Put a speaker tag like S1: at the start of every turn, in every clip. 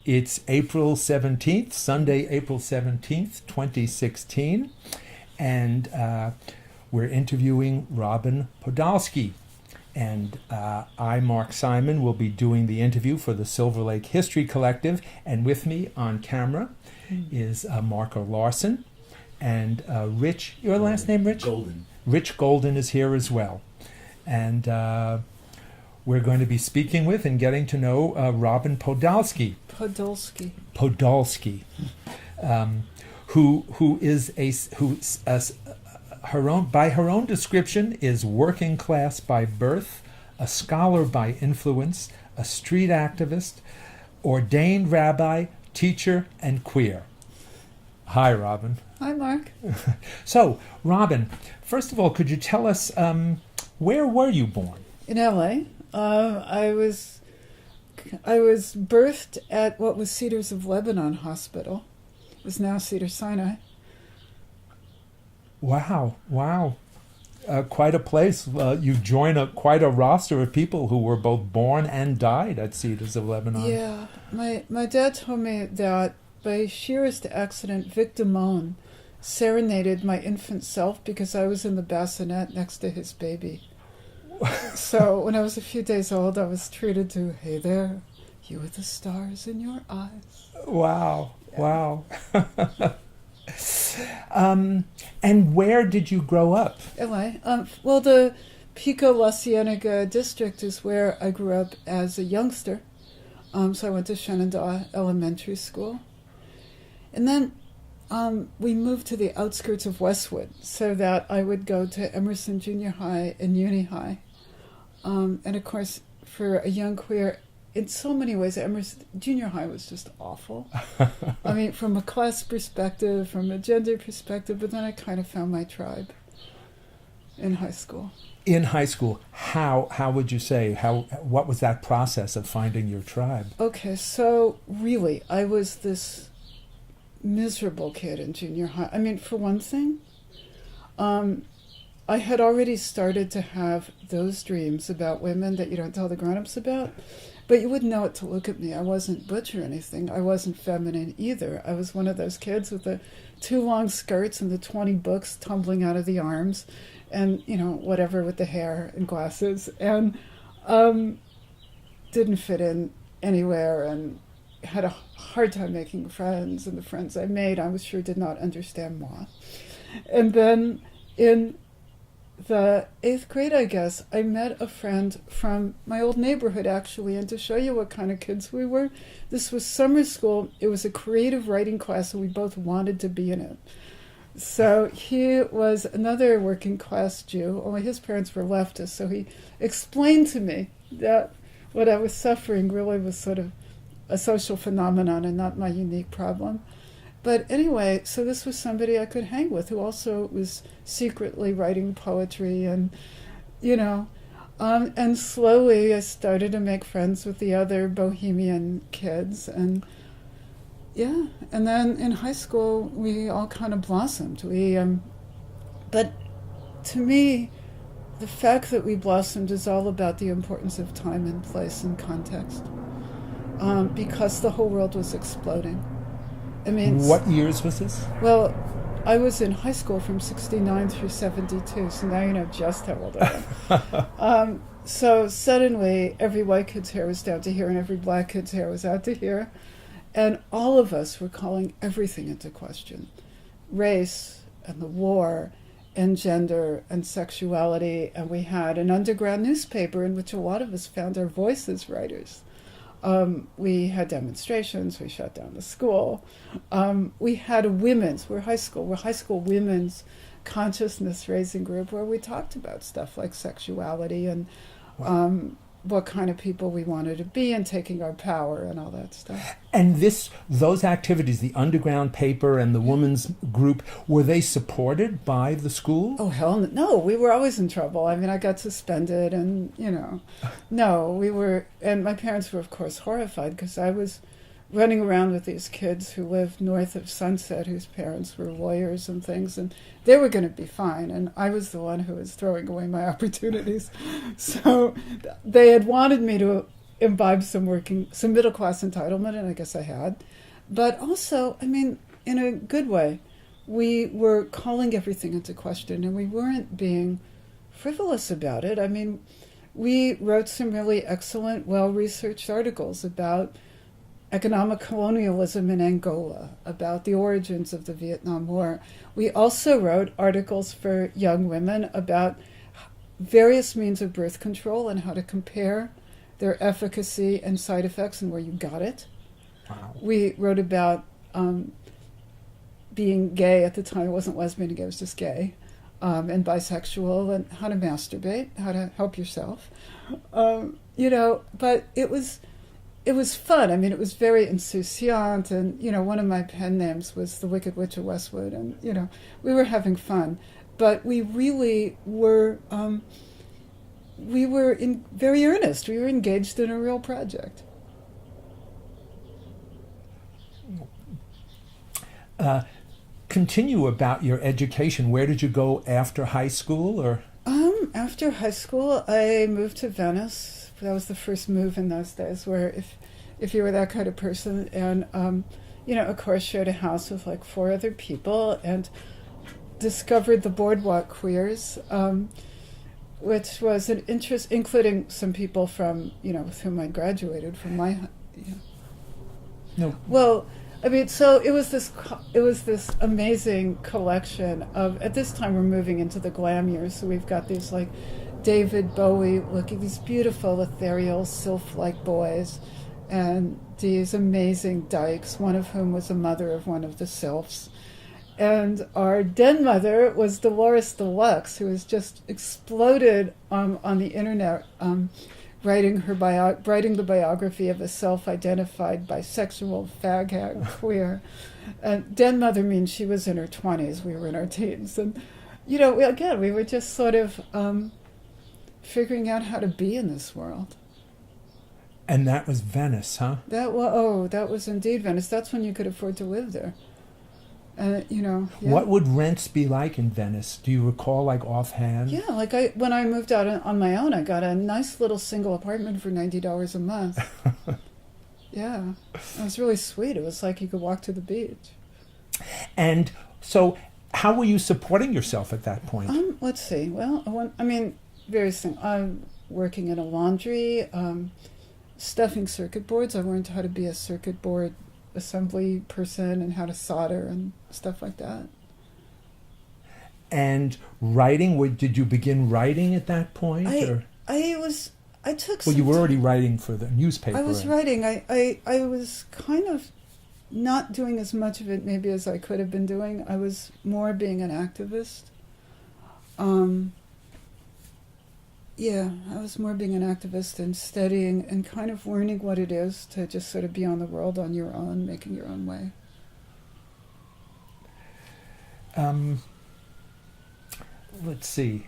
S1: It's April 17th, Sunday, April 17th, 2016, and we're interviewing Robin Podolsky. And I, Mark Simon, will be doing the interview for the Silver Lake History Collective, and with me on camera is Marco Larson, and Rich, your last name, Rich?
S2: Golden.
S1: Rich Golden is here as well. And we're going to be speaking with and getting to know Robin Podolsky. Podolsky, who is her own, by her own description, is working class by birth, a scholar by influence, a street activist, ordained rabbi, teacher, and queer. Hi, Robin.
S3: Hi, Mark.
S1: So, Robin, first of all, could you tell us where were you born?
S3: In L.A. I was birthed at what was Cedars of Lebanon Hospital. It was now Cedar Sinai.
S1: Wow. Quite a place. You join quite a roster of people who were both born and died at Cedars of Lebanon.
S3: Yeah. My dad told me that by sheerest accident, Vic Damone serenaded my infant self because I was in the bassinet next to his baby. So when I was a few days old, I was treated to, "Hey there, you with the stars in your eyes."
S1: Wow. And where did you grow up?
S3: LA. Well, the Pico La Cienega district is where I grew up as a youngster. So I went to Shenandoah Elementary School. And then we moved to the outskirts of Westwood so that I would go to Emerson Junior High and Uni High. And of course, for a young queer, in so many ways, Emerson Junior High was just awful. I mean, from a class perspective, from a gender perspective, but then I kind of found my tribe in high school.
S1: In high school, how would you say, what was that process of finding your tribe?
S3: Okay, so really, I was this miserable kid in junior high. I mean, for one thing, I had already started to have those dreams about women that you don't tell the grown-ups about, but you wouldn't know it to look at me. I wasn't butch or anything. I wasn't feminine either. I was one of those kids with the 2 long skirts and the 20 books tumbling out of the arms and, whatever with the hair and glasses, and didn't fit in anywhere and had a hard time making friends, and the friends I made, I was sure, did not understand moi. And then in the 8th grade, I guess, I met a friend from my old neighborhood, actually, and to show you what kind of kids we were, this was summer school. It was a creative writing class, and we both wanted to be in it. So he was another working class Jew, only his parents were leftists, so he explained to me that what I was suffering really was sort of a social phenomenon and not my unique problem. But anyway, so this was somebody I could hang with who also was secretly writing poetry and, and slowly I started to make friends with the other bohemian kids. And yeah, and then in high school, we all kind of blossomed. But to me, the fact that we blossomed is all about the importance of time and place and context. Because the whole world was exploding. I mean,
S1: what years was this?
S3: Well, I was in high school from 69 through 72, so now you know just how old I am. So suddenly, every white kid's hair was down to here, and every black kid's hair was out to here. And all of us were calling everything into question. Race, and the war, and gender, and sexuality. And we had an underground newspaper in which a lot of us found our voice as writers. We had demonstrations, we shut down the school. We had we're high school women's consciousness raising group where we talked about stuff like sexuality and what kind of people we wanted to be and taking our power and all that stuff.
S1: And those activities, the underground paper and the women's group, were they supported by the school?
S3: Oh, hell no. We were always in trouble. I mean, I got suspended and, and my parents were, of course, horrified because I was running around with these kids who lived north of Sunset, whose parents were lawyers and things, and they were going to be fine, and I was the one who was throwing away my opportunities. So they had wanted me to imbibe some middle class entitlement, and I guess I had. But also, I mean, in a good way, we were calling everything into question, and we weren't being frivolous about it. I mean, we wrote some really excellent, well-researched articles about economic colonialism in Angola, about the origins of the Vietnam War. We also wrote articles for young women about various means of birth control and how to compare their efficacy and side effects and where you got it.
S1: Wow.
S3: We wrote about being gay at the time. It wasn't lesbian and gay, it was just gay, and bisexual, and how to masturbate, how to help yourself. But it was fun. I mean, it was very insouciant, and, one of my pen names was The Wicked Witch of Westwood, and, we were having fun. But we really were, very earnest. We were engaged in a real project.
S1: Continue about your education. Where did you go after high school, or?
S3: After high school, I moved to Venice. That was the first move in those days, where if you were that kind of person, and of course, shared a house with like 4 other people, and discovered the Boardwalk Queers, which was an interest, including some people from with whom I graduated from my.
S1: No.
S3: Well, I mean, so it was this amazing collection of. At this time, we're moving into the glam years, so we've got these like David Bowie looking, these beautiful ethereal sylph-like boys, and these amazing dykes. One of whom was the mother of one of the sylphs, and our den mother was Dolores Deluxe, who has just exploded on the internet. Writing the biography of a self-identified bisexual fag hag queer. Den mother means she was in her 20s, we were in our teens. And, we were just sort of figuring out how to be in this world.
S1: And that was Venice, huh?
S3: That was indeed Venice. That's when you could afford to live there. Yeah.
S1: What would rents be like in Venice? Do you recall, like, offhand?
S3: Yeah, like when I moved out on my own, I got a nice little single apartment for $90 a month. Yeah, it was really sweet. It was like you could walk to the beach.
S1: And so, how were you supporting yourself at that point?
S3: Let's see. Well, various things. I'm working in a laundry, stuffing circuit boards. I learned how to be a circuit board assembly person and how to solder and stuff like that.
S1: And writing, did you begin writing at that point?
S3: I took some.
S1: Well, you were already writing for the newspaper.
S3: I was writing. I was kind of not doing as much of it maybe as I could have been doing. I was more being an activist. I was more being an activist and studying and kind of learning what it is to just sort of be on the world on your own, making your own way.
S1: Let's see.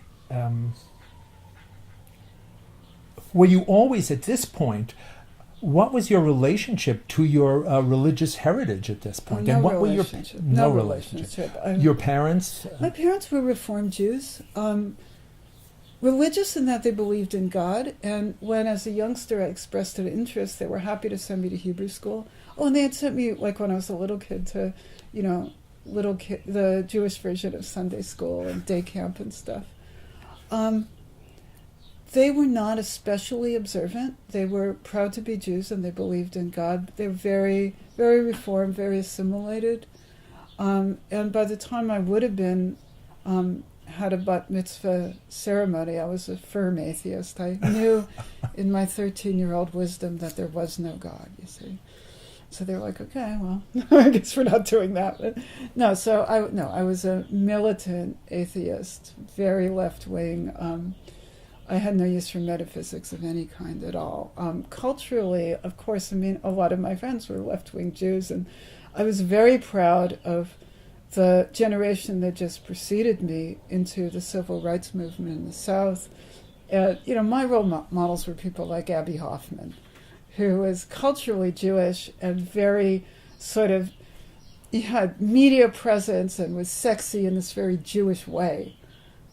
S1: Were you always, at this point, what was your relationship to your religious heritage at this point?
S3: No relationship. No relationship.
S1: Your parents?
S3: My parents were Reformed Jews. Religious in that they believed in God, and when as a youngster I expressed an interest, they were happy to send me to Hebrew school. Oh, and they had sent me, like when I was a little kid, to, the Jewish version of Sunday school and day camp and stuff. They were not especially observant. They were proud to be Jews, and they believed in God. They were very, very Reformed, very assimilated. And by the time I would have been had a bat mitzvah ceremony, I was a firm atheist. I knew in my 13-year-old wisdom that there was no God, you see. So they were like, okay, well, I guess we're not doing that. But I was a militant atheist, very left-wing. I had no use for metaphysics of any kind at all. Culturally, of course, a lot of my friends were left-wing Jews, and I was very proud of the generation that just preceded me into the civil rights movement in the South. My role models were people like Abby Hoffman, who was culturally Jewish and very sort of, he had media presence and was sexy in this very Jewish way.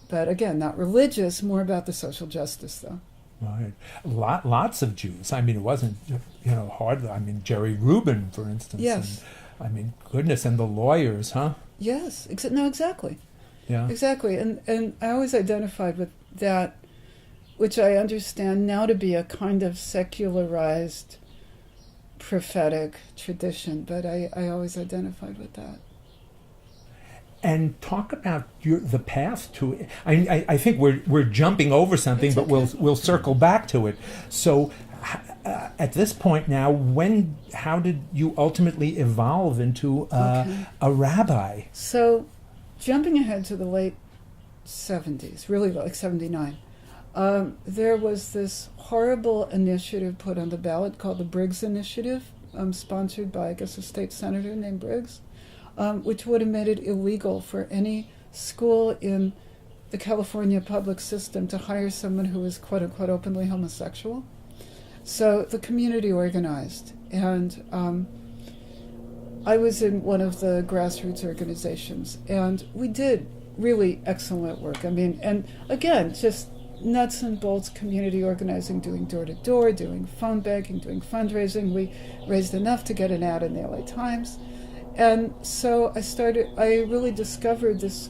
S3: But again, not religious, more about the social justice, though.
S1: Right. Lots of Jews. I mean, it wasn't, hard. I mean, Jerry Rubin, for instance.
S3: Yes.
S1: And, I mean, goodness, and the lawyers, huh?
S3: Yes. No, exactly.
S1: Yeah.
S3: Exactly. And I always identified with that, which I understand now to be a kind of secularized prophetic tradition, but I always identified with that.
S1: And talk about the path to it. I think we're jumping over something,
S3: It's
S1: but
S3: okay.
S1: we'll circle back to it. So, at this point now, how did you ultimately evolve into a rabbi?
S3: So, jumping ahead to the late 70s, really like 79, there was this horrible initiative put on the ballot called the Briggs Initiative, sponsored by, I guess, a state senator named Briggs, which would have made it illegal for any school in the California public system to hire someone who was quote-unquote openly homosexual. So the community organized, and I was in one of the grassroots organizations, and we did really excellent work. I mean, and again, just nuts and bolts community organizing, doing door-to-door, doing phone banking, doing fundraising. We raised enough to get an ad in the LA Times. And so I really discovered this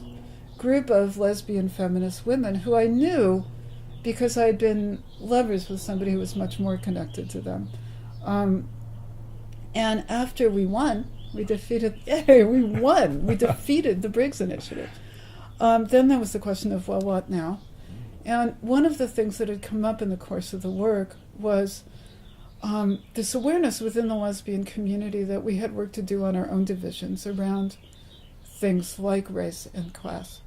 S3: group of lesbian feminist women who I knew because I had been lovers with somebody who was much more connected to them. And after we won, we defeated the Briggs Initiative. Then there was the question of, well, what now? And one of the things that had come up in the course of the work was this awareness within the lesbian community that we had work to do on our own divisions around things like race and class.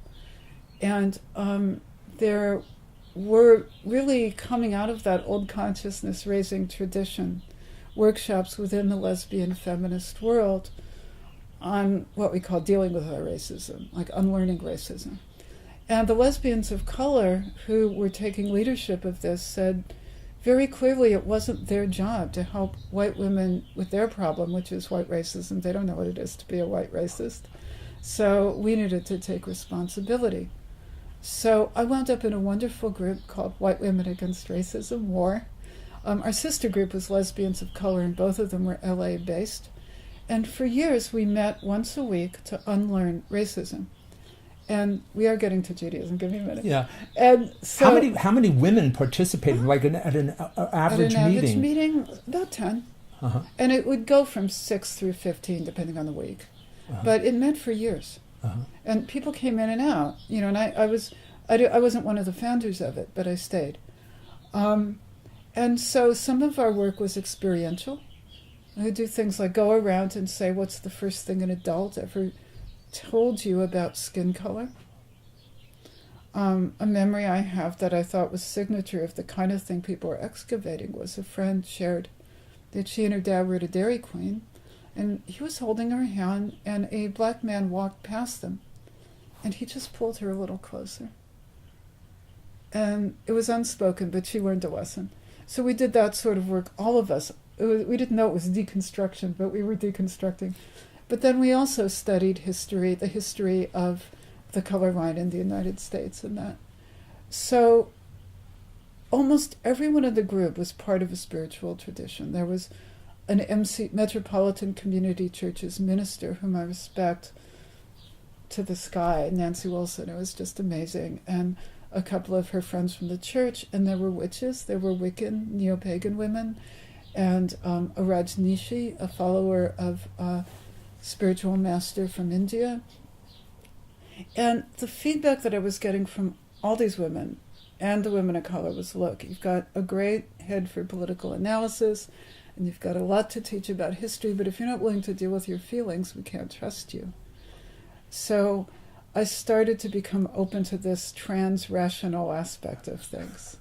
S3: And there were really, coming out of that old consciousness raising tradition, workshops within the lesbian feminist world on what we call dealing with our racism, like unlearning racism. And the lesbians of color who were taking leadership of this said very clearly it wasn't their job to help white women with their problem, which is white racism. They don't know what it is to be a white racist. So we needed to take responsibility. So I wound up in a wonderful group called White Women Against Racism, WAR. Our sister group was Lesbians of Color, and both of them were LA-based. And for years we met once a week to unlearn racism. And we are getting to Judaism. Give me a minute.
S1: Yeah.
S3: And so
S1: how many women participated, like at an average
S3: at an
S1: meeting?
S3: average meeting, about 10.
S1: Uh-huh.
S3: And it would go from 6 through 15, depending on the week.
S1: Uh-huh.
S3: But it met for years.
S1: Uh-huh.
S3: And people came in and out, and I wasn't one of the founders of it, but I stayed. And so some of our work was experiential. I would do things like go around and say, what's the first thing an adult ever told you about skin color? A memory I have that I thought was signature of the kind of thing people were excavating was a friend shared that she and her dad were at a Dairy Queen, and he was holding her hand, and a black man walked past them, and he just pulled her a little closer. And it was unspoken, but she learned a lesson. So we did that sort of work, all of us. We didn't know it was deconstruction, but we were deconstructing. But then we also studied the history of the color line in the United States and that. So almost everyone in the group was part of a spiritual tradition. There was an Metropolitan Community Church's minister, whom I respect to the sky, Nancy Wilson. It was just amazing. And a couple of her friends from the church, and there were witches, there were Wiccan, neo-pagan women, and a Rajneeshi, a follower of spiritual master from India. And the feedback that I was getting from all these women and the women of color was, look, you've got a great head for political analysis, and you've got a lot to teach about history, but if you're not willing to deal with your feelings, we can't trust you. So I started to become open to this trans-rational aspect of things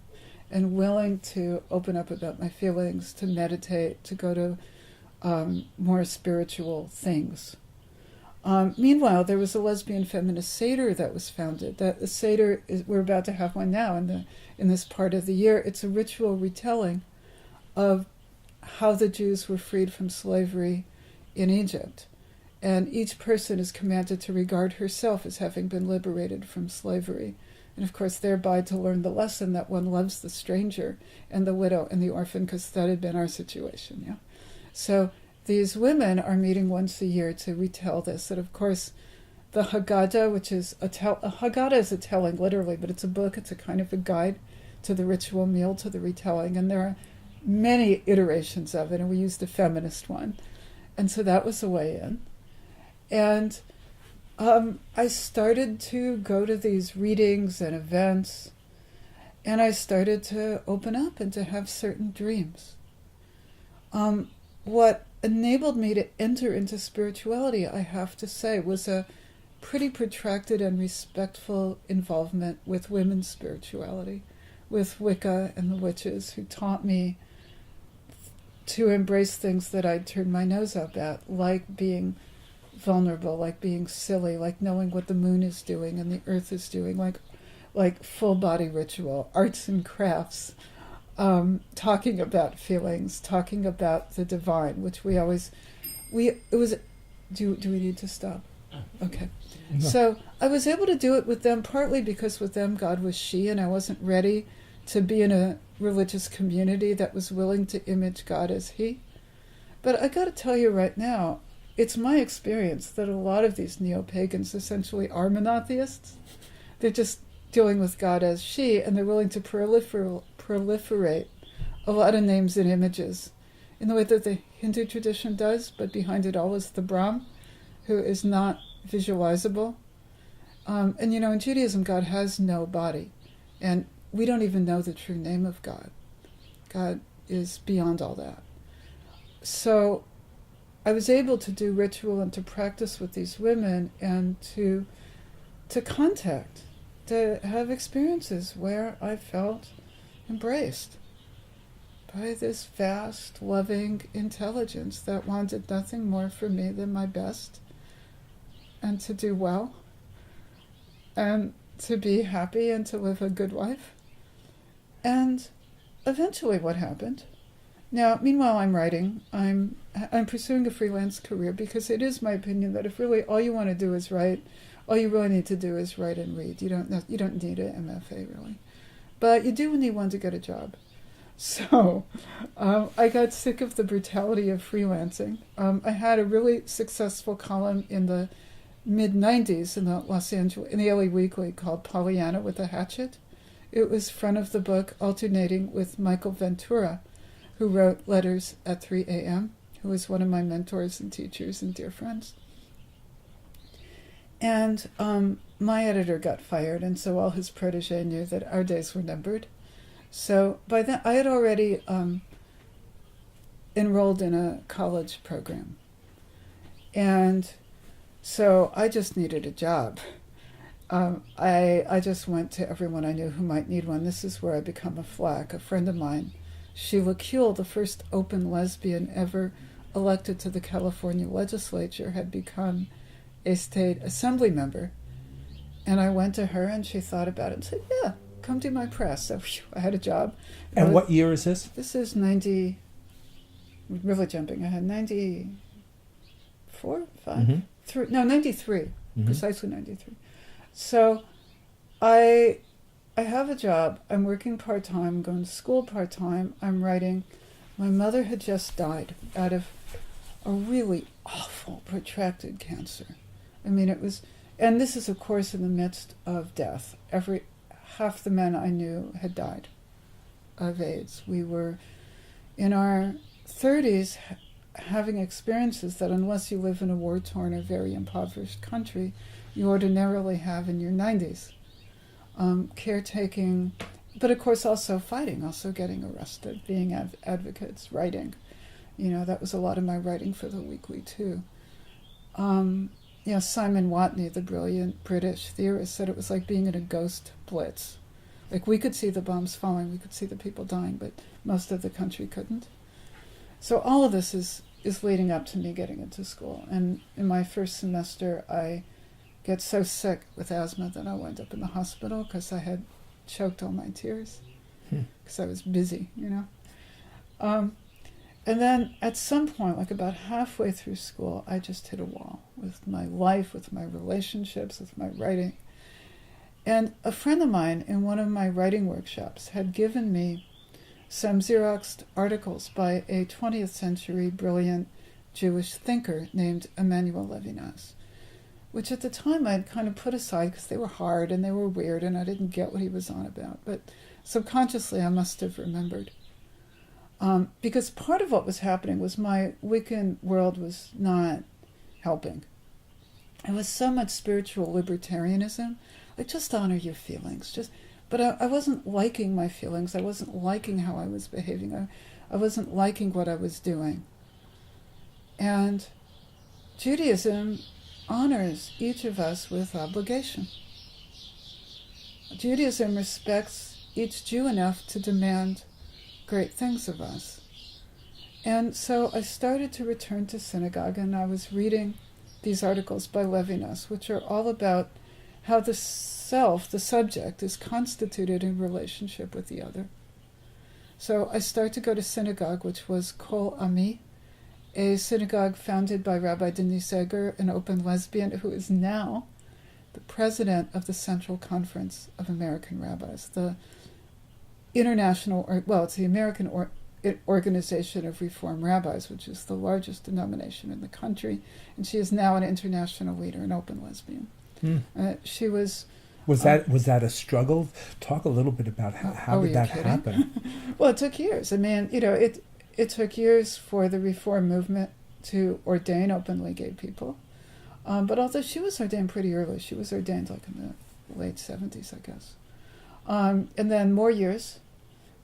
S3: and willing to open up about my feelings, to meditate, to go to more spiritual things. Meanwhile, there was a lesbian feminist Seder that was founded. That the Seder we're about to have one now in this part of the year. It's a ritual retelling of how the Jews were freed from slavery in Egypt. And each person is commanded to regard herself as having been liberated from slavery And of course, thereby to learn the lesson that one loves the stranger and the widow and the orphan, because that had been our situation. Yeah. So these women are meeting once a year to retell this. And of course, the Haggadah, which is a Haggadah is a telling literally, but it's a book. It's a kind of a guide to the ritual meal, to the retelling. And there are many iterations of it, and we used the Feminist one. And so that was the way in. And I started to go to these readings and events, and I started to open up and to have certain dreams. What enabled me to enter into spirituality, I have to say, was a pretty protracted and respectful involvement with women's spirituality, with Wicca and the witches, who taught me to embrace things that I'd turned my nose up at, like being vulnerable, like being silly, like knowing what the moon is doing and the earth is doing, like full body ritual, arts and crafts, talking about feelings, talking about the divine, which do we need to stop? Okay.
S1: No.
S3: So I was able to do it with them, partly because with them God was she, and I wasn't ready to be in a religious community that was willing to image God as he. But I got to tell you right now, it's my experience that a lot of these neo-pagans essentially are monotheists. They're just dealing with God as she, and they're willing to proliferate a lot of names and images in the way that the Hindu tradition does, but behind it all is the Brahm, who is not visualizable. And in Judaism, God has no body, and we don't even know the true name of God. God is beyond all that. So I was able to do ritual and to practice with these women and to contact, to have experiences where I felt embraced by this vast, loving intelligence that wanted nothing more for me than my best, and to do well, and to be happy and to live a good life. And eventually what happened? Now, meanwhile, I'm writing. I'm pursuing a freelance career, because it is my opinion that if really all you want to do is write, all you really need to do is write and read. You don't need an MFA, really. But you do need one to get a job. So I got sick of the brutality of freelancing. I had a really successful column in the mid-'90s in the LA Weekly called Pollyanna with a Hatchet. It was front of the book, alternating with Michael Ventura, who wrote Letters at 3 a.m., who was one of my mentors and teachers and dear friends. And my editor got fired, and so all his protege knew that our days were numbered. So by then, I had already enrolled in a college program. And so I just needed a job. I just went to everyone I knew who might need one. This is where I become a flack. A friend of mine, Sheila Kuehl, the first open lesbian ever elected to the California legislature, had become a state assembly member. And I went to her, and she thought about it and said, yeah, come do my press. So I had a job.
S1: And what year is this?
S3: This is 90, really jumping ahead, 94, 5?
S1: Mm-hmm.
S3: 93,
S1: Mm-hmm.
S3: precisely 93. So I have a job. I'm working part-time, going to school part-time. I'm writing. My mother had just died out of a really awful, protracted cancer. I mean, it was, and this is, of course, in the midst of death. Half the men I knew had died of AIDS. We were in our 30s having experiences that, unless you live in a war-torn or very impoverished country, you ordinarily have in your 90s. Caretaking, but of course also fighting, also getting arrested, being advocates, writing. That was a lot of my writing for the weekly too. Simon Watney, the brilliant British theorist, said it was like being in a ghost blitz. Like, we could see the bombs falling, we could see the people dying, but most of the country couldn't. So all of this is leading up to me getting into school. And in my first semester, I get so sick with asthma that I wound up in the hospital because I had choked all my tears because I was busy, And then at some point, like about halfway through school, I just hit a wall with my life, with my relationships, with my writing. And a friend of mine in one of my writing workshops had given me some Xeroxed articles by a 20th century brilliant Jewish thinker named Emanuel Levinas, which at the time I had kind of put aside because they were hard and they were weird and I didn't get what he was on about. But subconsciously I must have remembered. Because part of what was happening was my Wiccan world was not helping. It was so much spiritual libertarianism, like just honor your feelings. But I wasn't liking my feelings. I wasn't liking how I was behaving. I wasn't liking what I was doing. And Judaism honors each of us with obligation. Judaism respects each Jew enough to demand great things of us. And so I started to return to synagogue, and I was reading these articles by Levinas, which are all about how the self, the subject, is constituted in relationship with the other. So I started to go to synagogue, which was Kol Ami, a synagogue founded by Rabbi Denise Eger, an open lesbian who is now the president of the Central Conference of American Rabbis, the international, it's the American Organization of Reform Rabbis, which is the largest denomination in the country, and she is now an international leader, an open lesbian. She was...
S1: Was that a struggle? Talk a little bit about how did that happen?
S3: Well, it took years. I mean, it took years for the reform movement to ordain openly gay people. But although she was ordained pretty early, she was ordained like in the late 70s, I guess. And then more years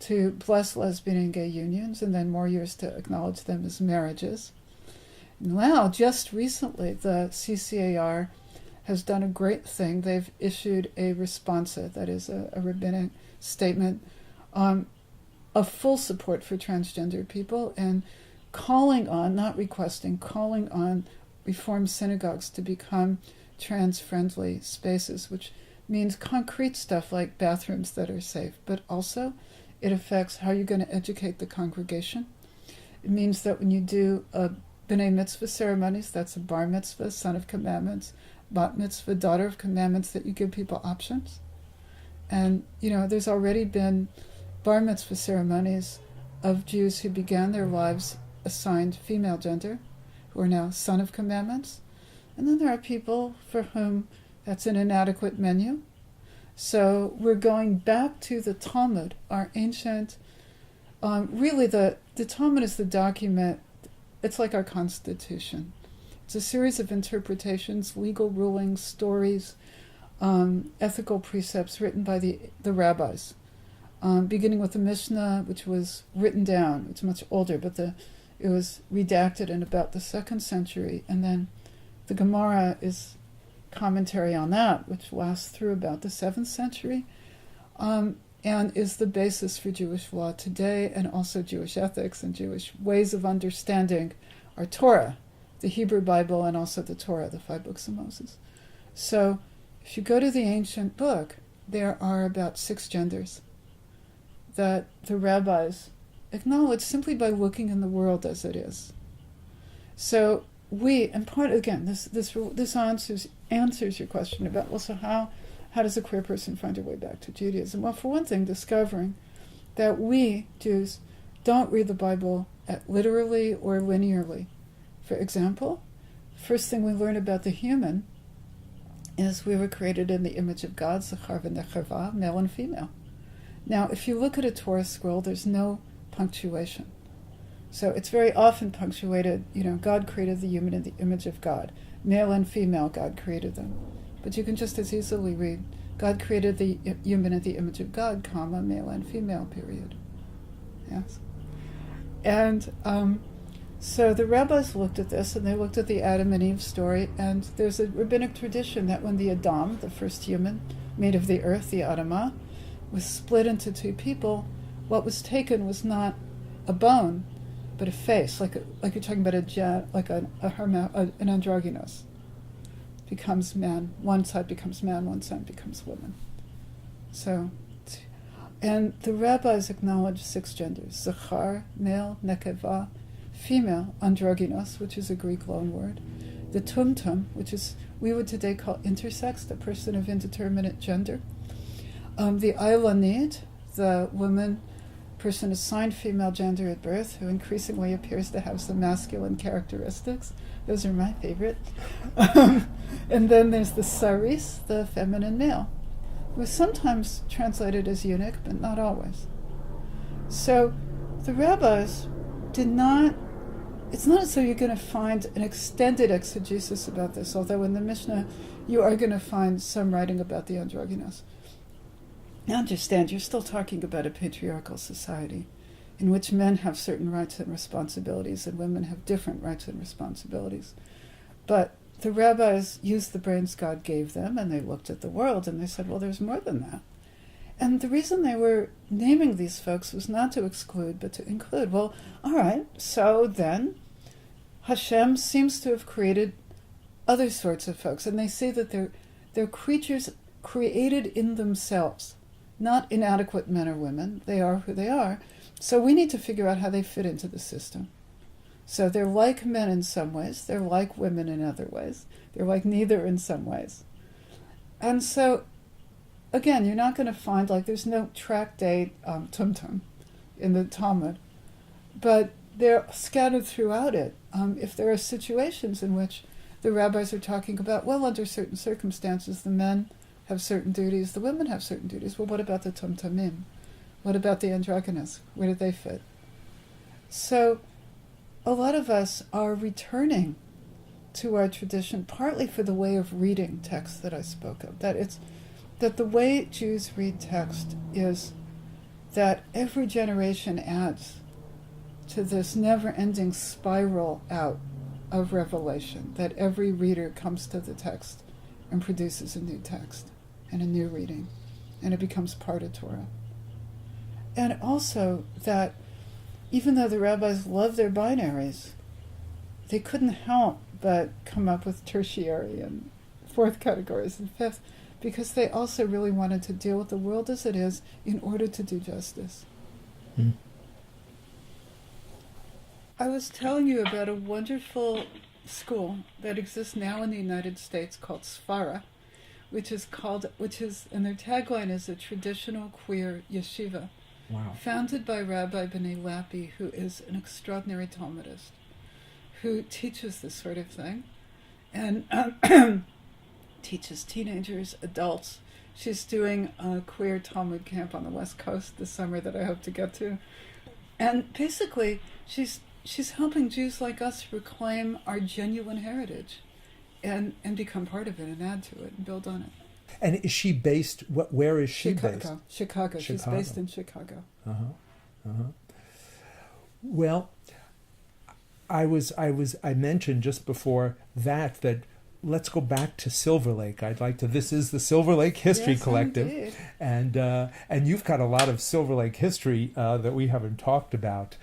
S3: to bless lesbian and gay unions, and then more years to acknowledge them as marriages. Now, just recently, the CCAR has done a great thing. They've issued a responsa, that is a rabbinic statement, of full support for transgender people and calling on, not requesting, calling on Reform synagogues to become trans-friendly spaces, which means concrete stuff like bathrooms that are safe, but also it affects how you're going to educate the congregation. It means that when you do B'nai Mitzvah ceremonies, that's a bar mitzvah, son of commandments, bat mitzvah, daughter of commandments, that you give people options. And, there's already been bar mitzvah ceremonies of Jews who began their lives assigned female gender, who are now son of commandments. And then there are people for whom that's an inadequate menu. So we're going back to the Talmud, our ancient, really the Talmud is the document, it's like our Constitution. It's a series of interpretations, legal rulings, stories, ethical precepts written by the rabbis, beginning with the Mishnah, which was written down. It's much older, but it was redacted in about the 2nd century, and then the Gemara is commentary on that, which lasts through about the 7th century, and is the basis for Jewish law today, and also Jewish ethics and Jewish ways of understanding our Torah, the Hebrew Bible, and also the Torah, the 5 books of Moses. So if you go to the ancient book, there are about 6 genders that the rabbis acknowledge simply by looking in the world as it is. So this answers your question about, well, so how does a queer person find their way back to Judaism? Well, for one thing, discovering that we, Jews, don't read the Bible literally or linearly. For example, first thing we learn about the human is we were created in the image of God, Zachar v'Nechava, male and female. Now, if you look at a Torah scroll, there's no punctuation. So it's very often punctuated, God created the human in the image of God. Male and female, God created them. But you can just as easily read, God created the human in the image of God, comma, male and female, period. Yes? And so the rabbis looked at this, and they looked at the Adam and Eve story, and there's a rabbinic tradition that when the Adam, the first human, made of the earth, the Adamah, was split into 2 people, what was taken was not a bone, but a face, like you're talking about an androgynous. Becomes man. One side becomes man, one side becomes woman. So, and the rabbis acknowledge 6 genders: Zachar, male, Nekeva, female, androgynous, which is a Greek loanword; the Tumtum, which is we would today call intersex, the person of indeterminate gender, The Eilanid, the person assigned female gender at birth, who increasingly appears to have some masculine characteristics. Those are my favorite. And then there's the Saris, the feminine male, who is sometimes translated as eunuch, but not always. So the rabbis did not, it's not as though you're going to find an extended exegesis about this, although in the Mishnah you are going to find some writing about the androgynous. Now understand, you're still talking about a patriarchal society in which men have certain rights and responsibilities and women have different rights and responsibilities. But the rabbis used the brains God gave them, and they looked at the world and they said, well, there's more than that. And the reason they were naming these folks was not to exclude, but to include. Well, all right, so then Hashem seems to have created other sorts of folks, and they say that they're creatures created in themselves, not inadequate men or women. They are who they are. So we need to figure out how they fit into the system. So they're like men in some ways, they're like women in other ways, they're like neither in some ways. And so, again, you're not going to find, like, there's no track date tumtum in the Talmud, but they're scattered throughout it. If there are situations in which the rabbis are talking about, well, under certain circumstances, the men have certain duties, the women have certain duties. Well, what about the tumtumim? What about the androgynous? Where do they fit? So a lot of us are returning to our tradition, partly for the way of reading text that I spoke of. That the way Jews read text is that every generation adds to this never-ending spiral out of revelation, that every reader comes to the text and produces a new text and a new reading, and it becomes part of Torah. And also that even though the rabbis love their binaries, they couldn't help but come up with tertiary and fourth categories and fifth, because they also really wanted to deal with the world as it is in order to do justice. Mm. I was telling you about a wonderful school that exists now in the United States called Sfara, which is, and their tagline is a traditional queer yeshiva.
S1: Wow.
S3: Founded by Rabbi B'nai Lappi, who is an extraordinary Talmudist, who teaches this sort of thing, and teaches teenagers, adults. She's doing a queer Talmud camp on the West Coast this summer that I hope to get to. And basically, she's helping Jews like us reclaim our genuine heritage and become part of it and add to it and build on it.
S1: And is she based, where is she based?
S3: Chicago. She's based in Chicago.
S1: Well, I mentioned just before that let's go back to Silver Lake. This is the Silver Lake History Collective.
S3: Indeed.
S1: And you've got a lot of Silver Lake history that we haven't talked about.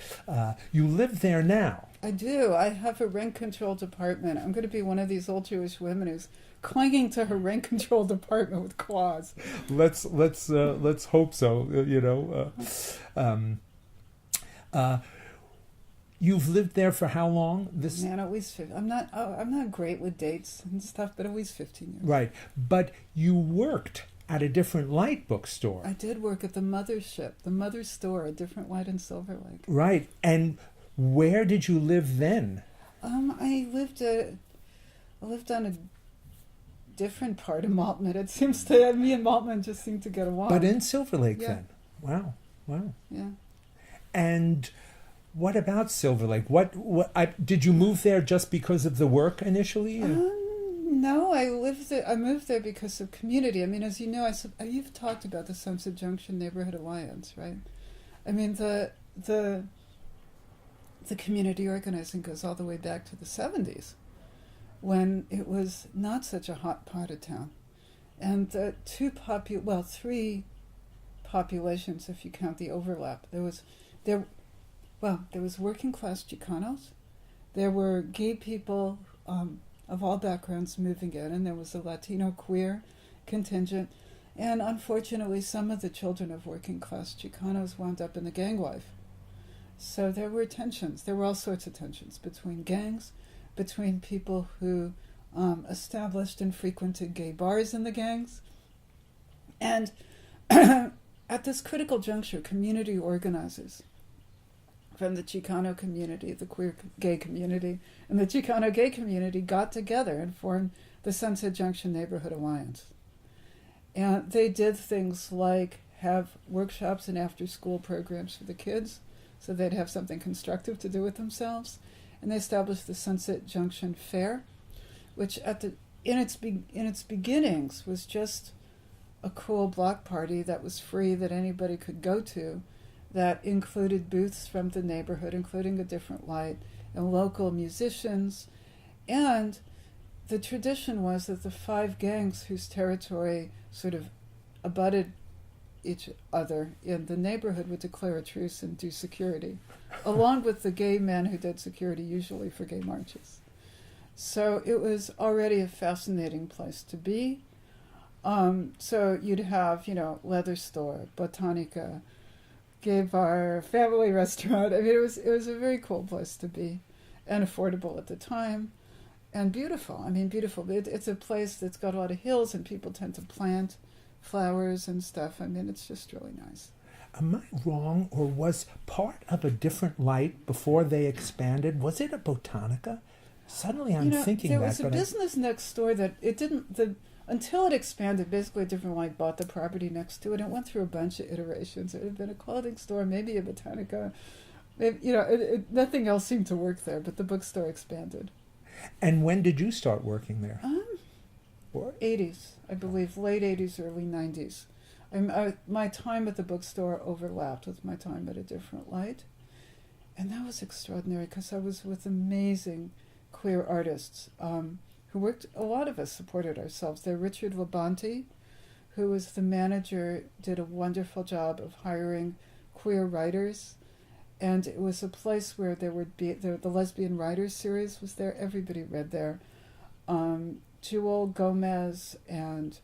S1: You live there now.
S3: I do. I have a rent-controlled apartment. I'm going to be one of these old Jewish women who's clinging to her rent-controlled apartment with claws.
S1: Let's hope so. You've lived there for how long?
S3: Man, at least 15. I'm not great with dates and stuff, but at least 15 years.
S1: Right, but you worked at a different light bookstore.
S3: I did work at the Mothership, the Mother Store, a different light in Silver Lake.
S1: Right, and where did you live then?
S3: I lived on a different part of Maltman. It seems to me and Maltman just seem to get along.
S1: But in Silver Lake then? Wow.
S3: Yeah.
S1: And what about Silver Lake? Did you move there just because of the work initially?
S3: No, I moved there because of community. I mean, as you know, you've talked about the Sons of Junction Neighborhood Alliance, right? I mean, the community organizing goes all the way back to the 70s, when it was not such a hot part of town. And the three populations, if you count the overlap. There was working class Chicanos, there were gay people of all backgrounds moving in, and there was a Latino queer contingent, and unfortunately some of the children of working class Chicanos wound up in the gang life. So there were tensions, there were all sorts of tensions between gangs, between people who established and frequented gay bars in the gangs, and at this critical juncture, community organizers from the Chicano community, the queer gay community, and the Chicano gay community got together and formed the Sunset Junction Neighborhood Alliance. And they did things like have workshops and after-school programs for the kids so they'd have something constructive to do with themselves. And they established the Sunset Junction Fair, which in its beginnings was just a cool block party that was free that anybody could go to, that included booths from the neighborhood, including A Different Light, and local musicians. And the tradition was that the 5 gangs whose territory sort of abutted each other in the neighborhood would declare a truce and do security, along with the gay men who did security, usually for gay marches. So it was already a fascinating place to be. So you'd have, leather store, botanica, gay bar, family restaurant. I mean, it was a very cool place to be, and affordable at the time, and beautiful. I mean, beautiful. It's a place that's got a lot of hills, and people tend to plant flowers and stuff. I mean, it's just really nice.
S1: Am I wrong, or was part of A Different Light before they expanded? Was it a botanica? Suddenly, I'm thinking
S3: there
S1: that.
S3: Was a business next door that it didn't. Until it expanded, basically A Different Light bought the property next to it. It went through a bunch of iterations. It had been a clothing store, maybe a botanica. Nothing else seemed to work there, but the bookstore expanded.
S1: And when did you start working there?
S3: 80s, I believe, late 80s, early 90s. My time at the bookstore overlapped with my time at A Different Light. And that was extraordinary because I was with amazing queer artists who worked. A lot of us supported ourselves there. Richard Labonte, who was the manager, did a wonderful job of hiring queer writers. And it was a place where there would be, the Lesbian Writers series was there. Everybody read there. Jewel Gomez and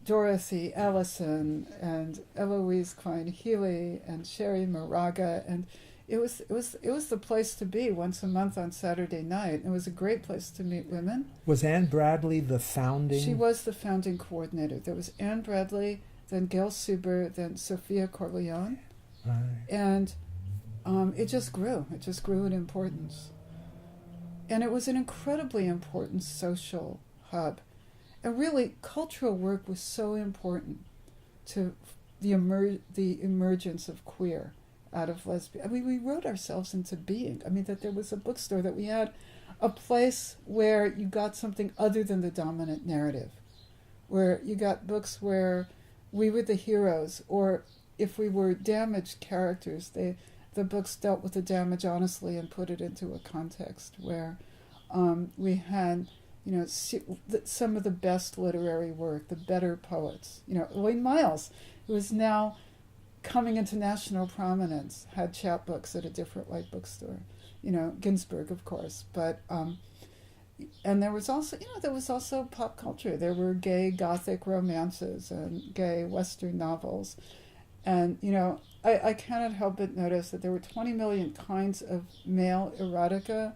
S3: Dorothy Allison and Eloise Klein-Healy and Sherry Moraga, and it was the place to be once a month on Saturday night. It was a great place to meet women.
S1: Was Anne Bradley the founding?
S3: She was the founding coordinator. There was Anne Bradley, then Gail Suber, then Sophia Corleone,
S1: Right.
S3: and it just grew. It just grew in importance, and it was an incredibly important social hub. And really, cultural work was so important to the emergence of queer out of lesbian. I mean, we wrote ourselves into being. I mean, that there was a bookstore, that we had a place where you got something other than the dominant narrative, where you got books where we were the heroes, or if we were damaged characters, the books dealt with the damage honestly and put it into a context where we had, some of the best literary work, the better poets. Wayne Miles, who is now coming into national prominence, had chapbooks at A Different Light bookstore. Ginsberg, of course, but and there was also pop culture. There were gay Gothic romances and gay Western novels, and I cannot help but notice that there were 20 million kinds of male erotica,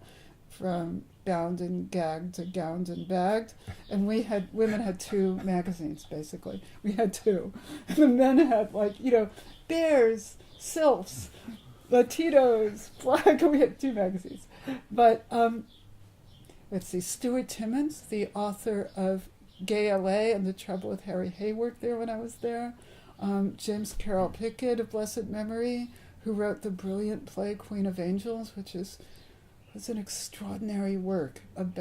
S3: from bound and gagged to gowned and bagged, and women had 2 magazines, basically. We had 2. And the men had bears, sylphs, Latinos, black. We had 2 magazines. But let's see, Stuart Timmons, the author of Gay LA and The Trouble with Harry Hay, worked there when I was there. James Carroll Pickett of blessed memory, who wrote the brilliant play Queen of Angels, which was an extraordinary work it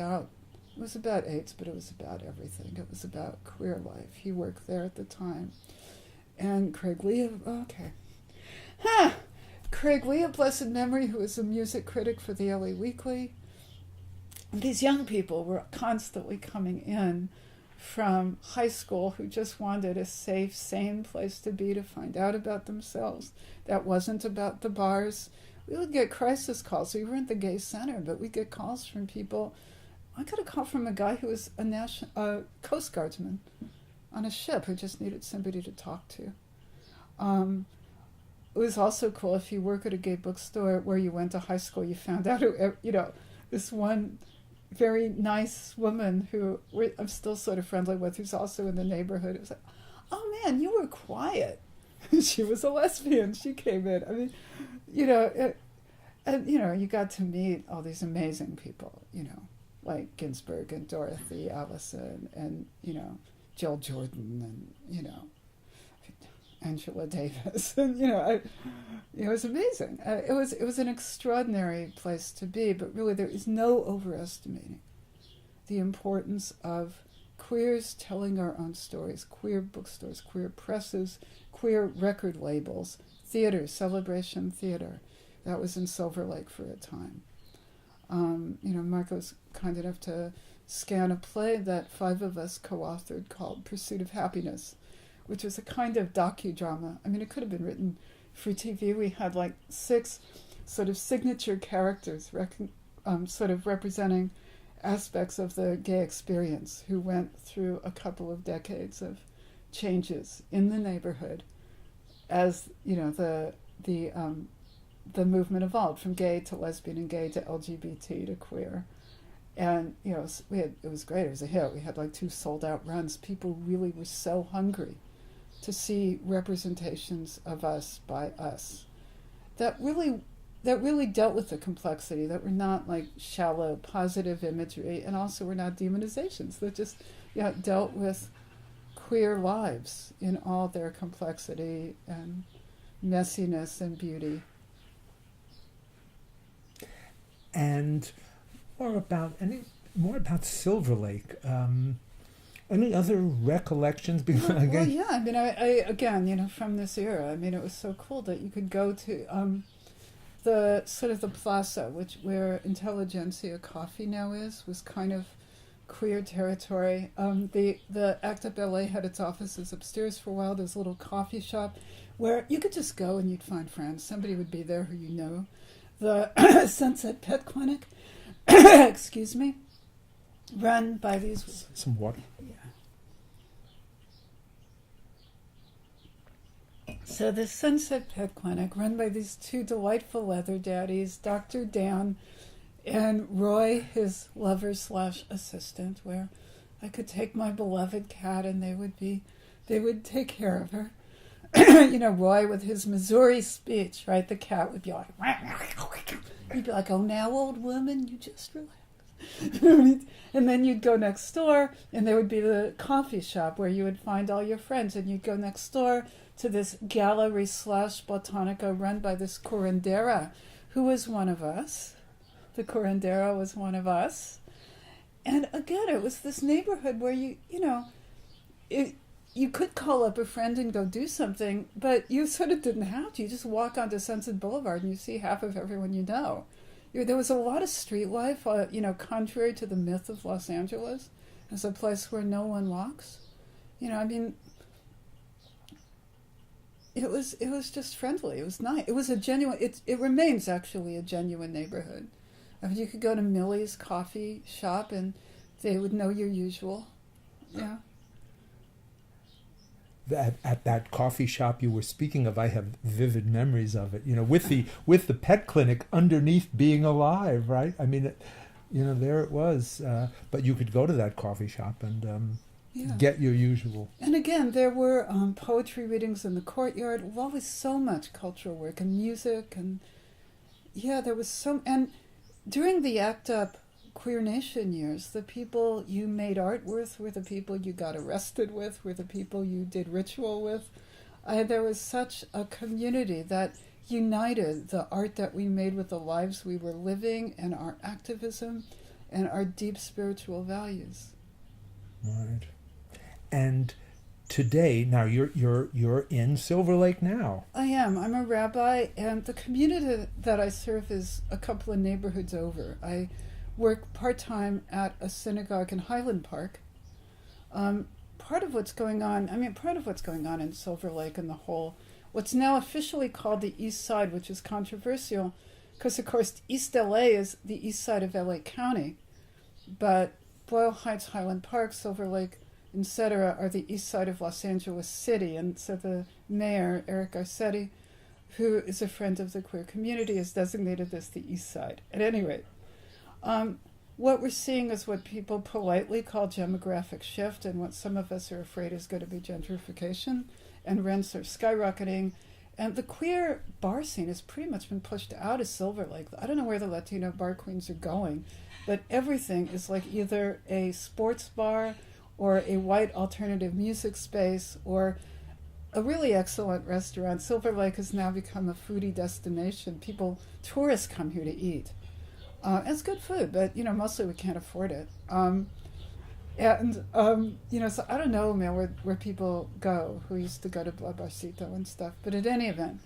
S3: was about AIDS, but it was about everything. It was about queer life. He worked there at the time. And Craig Lee of blessed memory, who was a music critic for the LA Weekly. And these young people were constantly coming in from high school who just wanted a safe, sane place to be, to find out about themselves. That wasn't about the bars. We would get crisis calls. We weren't the gay center, but we'd get calls from people. I got a call from a guy who was a Coast Guardsman on a ship who just needed somebody to talk to. It was also cool if you work at a gay bookstore where you went to high school, you found out this one very nice woman who I'm still sort of friendly with, who's also in the neighborhood. It was like, "Oh man, you were quiet." She was a lesbian. She came in. I mean, you know, and you know, you got to meet all these amazing people. You know, like Ginsburg and Dorothy Allison, and you know, Jill Jordan, and you know, Angela Davis, and you know, it was amazing. It was an extraordinary place to be. But really, there is no overestimating the importance of queers telling our own stories, queer bookstores, queer presses, queer record labels, theater, Celebration Theater. That was in Silver Lake for a time. You know, Marco was kind enough to scan a play that 5 of us co-authored called Pursuit of Happiness, which was a kind of docudrama. I mean, it could have been written for TV. We had like 6 sort of signature characters sort of representing aspects of the gay experience who went through a couple of decades of changes in the neighborhood as, you know, the movement evolved from gay to lesbian and gay to LGBT to queer. And, you know, it was great. It was a hit. We had like 2 sold-out runs. People really were so hungry to see representations of us by us that really dealt with the complexity, that were not like shallow positive imagery, and also were not demonizations, that just, you know, dealt with queer lives in all their complexity and messiness and beauty.
S1: And more about Silver Lake. Any other recollections?
S3: Well, yeah. I mean, I again, you know, from this era. I mean, it was so cool that you could go to the sort of the plaza, where Intelligentsia Coffee now was kind of queer territory. The ACT UP LA had its offices upstairs for a while. There's a little coffee shop where you could just go and you'd find friends. Somebody would be there who you know. The Sunset Pet Clinic, excuse me, run by these...
S1: Some water.
S3: Yeah. So the Sunset Pet Clinic, run by these 2 delightful leather daddies, Dr. Dan and Roy, his lover/assistant, where I could take my beloved cat and they would take care of her. You know, Roy with his Missouri speech, right? The cat would be like, he'd be like, "Oh, now, old woman, you just relax." And then you'd go next door, and there would be the coffee shop where you would find all your friends, and you'd go next door to this gallery/botanica run by this curandera, who was one of us. The curandera was one of us. And again, it was this neighborhood where you know, you could call up a friend and go do something, but you sort of didn't have to. You just walk onto Sunset Boulevard and you see half of everyone you know. There was a lot of street life, you know, contrary to the myth of Los Angeles as a place where no one walks. You know, I mean, it was just friendly. It was nice. It was a genuine. It remains actually a genuine neighborhood. I mean, you could go to Millie's coffee shop and they would know your usual. Yeah.
S1: At that coffee shop you were speaking of, I have vivid memories of it. You know, with the pet clinic underneath being alive, right? I mean, you know, there it was. But you could go to that coffee shop and get your usual.
S3: And again, there were poetry readings in the courtyard. Always so much cultural work and music, and there was so. And during the ACT UP Queer Nation years, the people you made art with were the people you got arrested with, were the people you did ritual with. There was such a community that united the art that we made with the lives we were living and our activism and our deep spiritual values.
S1: Right. And today, now you're in Silver Lake now.
S3: I am. I'm a rabbi, and the community that I serve is a couple of neighborhoods over. I work part-time at a synagogue in Highland Park. Part of what's going on in Silver Lake and the whole, what's now officially called the East Side, which is controversial, because of course East LA is the east side of LA County, but Boyle Heights, Highland Park, Silver Lake, etc. are the east side of Los Angeles City. And so the mayor, Eric Garcetti, who is a friend of the queer community, has designated this the East Side. At any rate, what we're seeing is what people politely call demographic shift, and what some of us are afraid is going to be gentrification, and rents are skyrocketing. And the queer bar scene has pretty much been pushed out of Silver Lake. I don't know where the Latino bar queens are going, but everything is like either a sports bar or a white alternative music space or a really excellent restaurant. Silver Lake has now become a foodie destination. Tourists come here to eat. It's good food, but, mostly we can't afford it. So I don't know, man, where people go who used to go to Barcito and stuff. But at any event,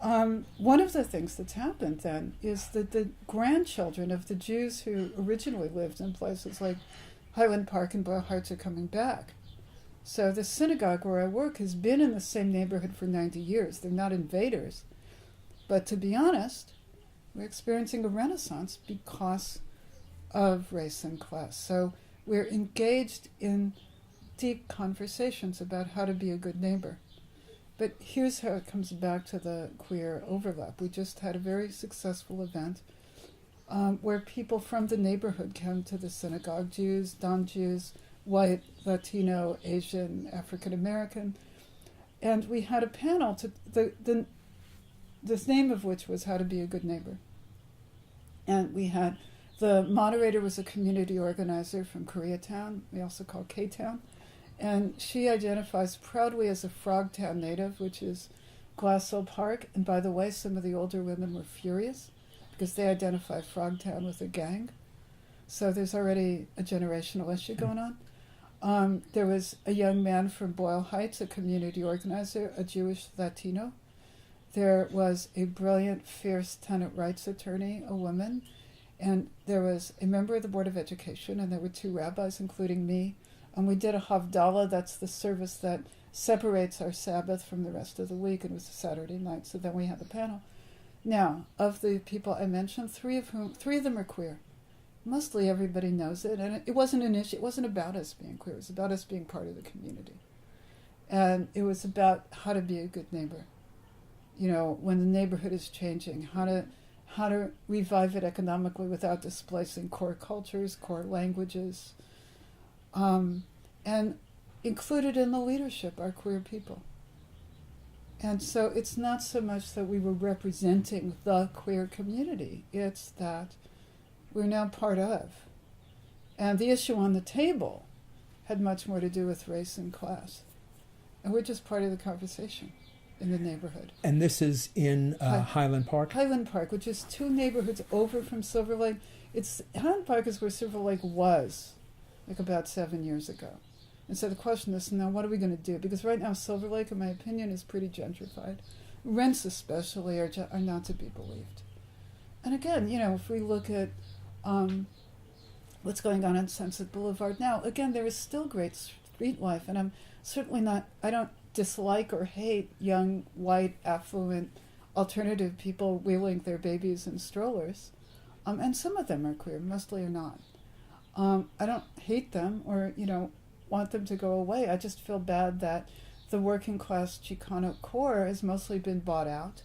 S3: one of the things that's happened then is that the grandchildren of the Jews who originally lived in places like Highland Park and Boyle Heights are coming back. So the synagogue where I work has been in the same neighborhood for 90 years. They're not invaders. But to be honest, we're experiencing a renaissance because of race and class. So we're engaged in deep conversations about how to be a good neighbor. But here's how it comes back to the queer overlap. We just had a very successful event where people from the neighborhood came to the synagogue, Jews, non-Jews, white, Latino, Asian, African American. And we had a panel, the name of which was How to Be a Good Neighbor. And the moderator was a community organizer from Koreatown, we also call K-Town. And she identifies proudly as a Frogtown native, which is Glassell Park. And by the way, some of the older women were furious because they identify Frogtown with a gang. So there's already a generational issue going on. There was a young man from Boyle Heights, a community organizer, a Jewish Latino. There was a brilliant, fierce tenant rights attorney, a woman. And there was a member of the Board of Education, and there were 2 rabbis, including me. And we did a Havdalah, that's the service that separates our Sabbath from the rest of the week, and it was a Saturday night, so then we had the panel. Now, of the people I mentioned, 3 of them are queer. Mostly everybody knows it, and it wasn't an issue. It wasn't about us being queer. It was about us being part of the community. And it was about how to be a good neighbor. When the neighborhood is changing, how to revive it economically without displacing core cultures, core languages, and included in the leadership are queer people. And so it's not so much that we were representing the queer community, it's that we're now part of. And the issue on the table had much more to do with race and class. And we're just part of the conversation in the neighborhood.
S1: And this is in Highland Park?
S3: Highland Park, which is 2 neighborhoods over from Silver Lake. Highland Park is where Silver Lake was, like about 7 years ago. And so the question is, now what are we going to do? Because right now Silver Lake, in my opinion, is pretty gentrified. Rents especially are not to be believed. And again, if we look at what's going on Sunset Boulevard now, again, there is still great street life. And I'm certainly I don't dislike or hate young, white, affluent, alternative people wheeling their babies in strollers. And some of them are queer, mostly are not. I don't hate them or, want them to go away. I just feel bad that the working class Chicano core has mostly been bought out.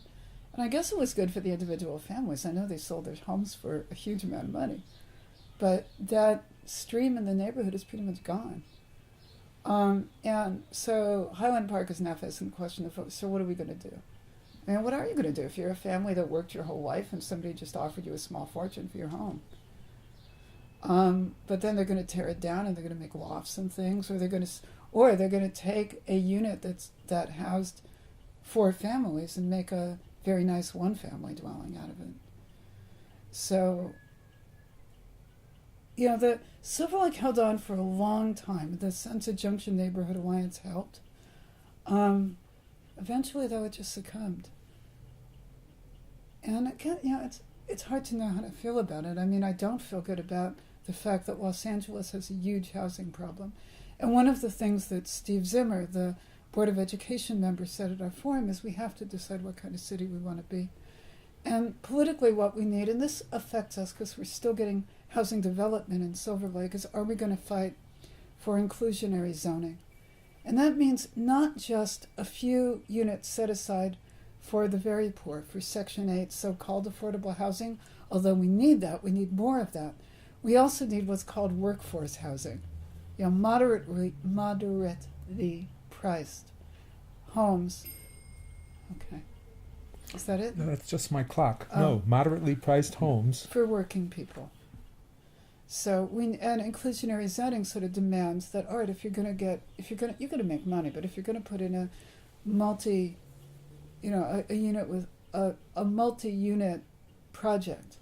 S3: And I guess it was good for the individual families. I know they sold their homes for a huge amount of money. But that stream in the neighborhood is pretty much gone. And so Highland Park is now facing the question of, so what are we going to do? And what are you going to do if you're a family that worked your whole life and somebody just offered you a small fortune for your home? But then they're going to tear it down and they're going to make lofts and things, or they're going to take a unit that housed 4 families and make a very nice 1-family dwelling out of it. So, the Silver Lake held on for a long time. The Sunset Junction Neighborhood Alliance helped. Eventually, though, it just succumbed. And again, it's hard to know how to feel about it. I mean, I don't feel good about the fact that Los Angeles has a huge housing problem. And one of the things that Steve Zimmer, the Board of Education member, said at our forum is we have to decide what kind of city we want to be. And politically what we need, and this affects us because we're still getting housing development in Silver Lake, is are we going to fight for inclusionary zoning? And that means not just a few units set aside for the very poor, for Section 8 so-called affordable housing, although we need that, we need more of that. We also need what's called workforce housing, moderately priced homes. Okay, is that it?
S1: No, that's just my clock. No, moderately priced homes.
S3: For working people. So and inclusionary zoning sort of demands that, all right, you're going to make money, but if you're going to put in a unit with a multi-unit project,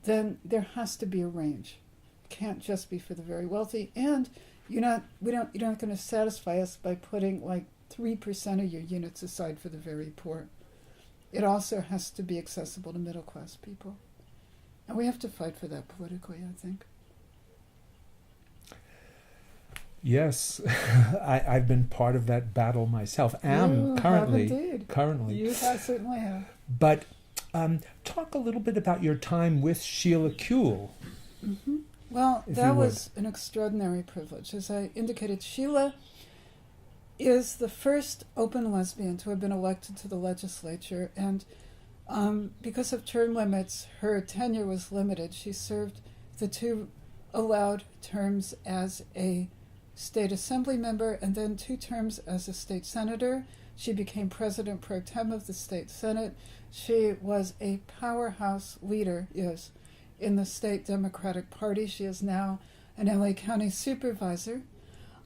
S3: then there has to be a range. It can't just be for the very wealthy, and you're not going to satisfy us by putting like 3% of your units aside for the very poor. It also has to be accessible to middle class people. And we have to fight for that politically, I think.
S1: Yes, I've been part of that battle myself. Currently.
S3: You certainly have.
S1: But talk a little bit about your time with Sheila Kuehl.
S3: Mm-hmm. Well, that was an extraordinary privilege. As I indicated, Sheila is the first open lesbian to have been elected to the legislature, and because of term limits, her tenure was limited. She served the 2 allowed terms as a state assembly member and then 2 terms as a state senator. She became president pro tem of the state senate. She was a powerhouse leader, in the state Democratic Party. She is now an LA County supervisor.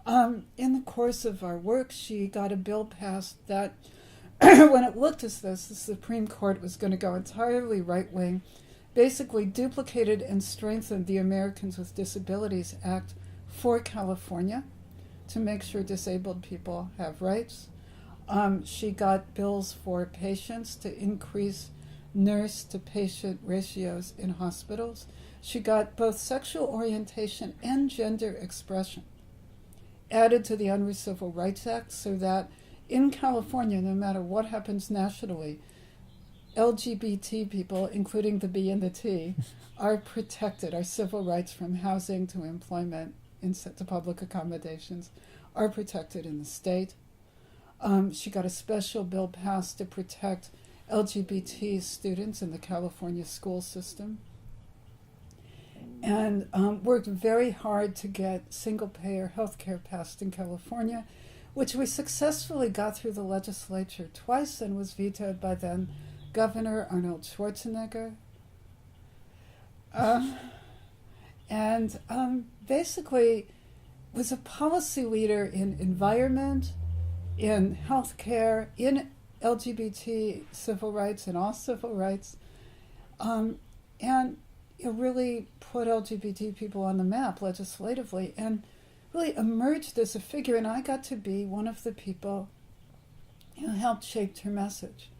S3: In the course of our work, she got a bill passed that when it looked as though the Supreme Court was going to go entirely right-wing, basically duplicated and strengthened the Americans with Disabilities Act for California to make sure disabled people have rights. She got bills for patients to increase nurse-to-patient ratios in hospitals. She got both sexual orientation and gender expression added to the Unruh Civil Rights Act so that in California, no matter what happens nationally, LGBT people, including the B and the T, are protected. Our civil rights from housing to employment to public accommodations are protected in the state. She got a special bill passed to protect LGBT students in the California school system, and worked very hard to get single-payer health care passed in California, which we successfully got through the legislature twice and was vetoed by then Governor Arnold Schwarzenegger. And basically was a policy leader in environment, in healthcare, in LGBT civil rights and all civil rights, and really put LGBT people on the map legislatively and really emerged as a figure. And I got to be one of the people who helped shape her message.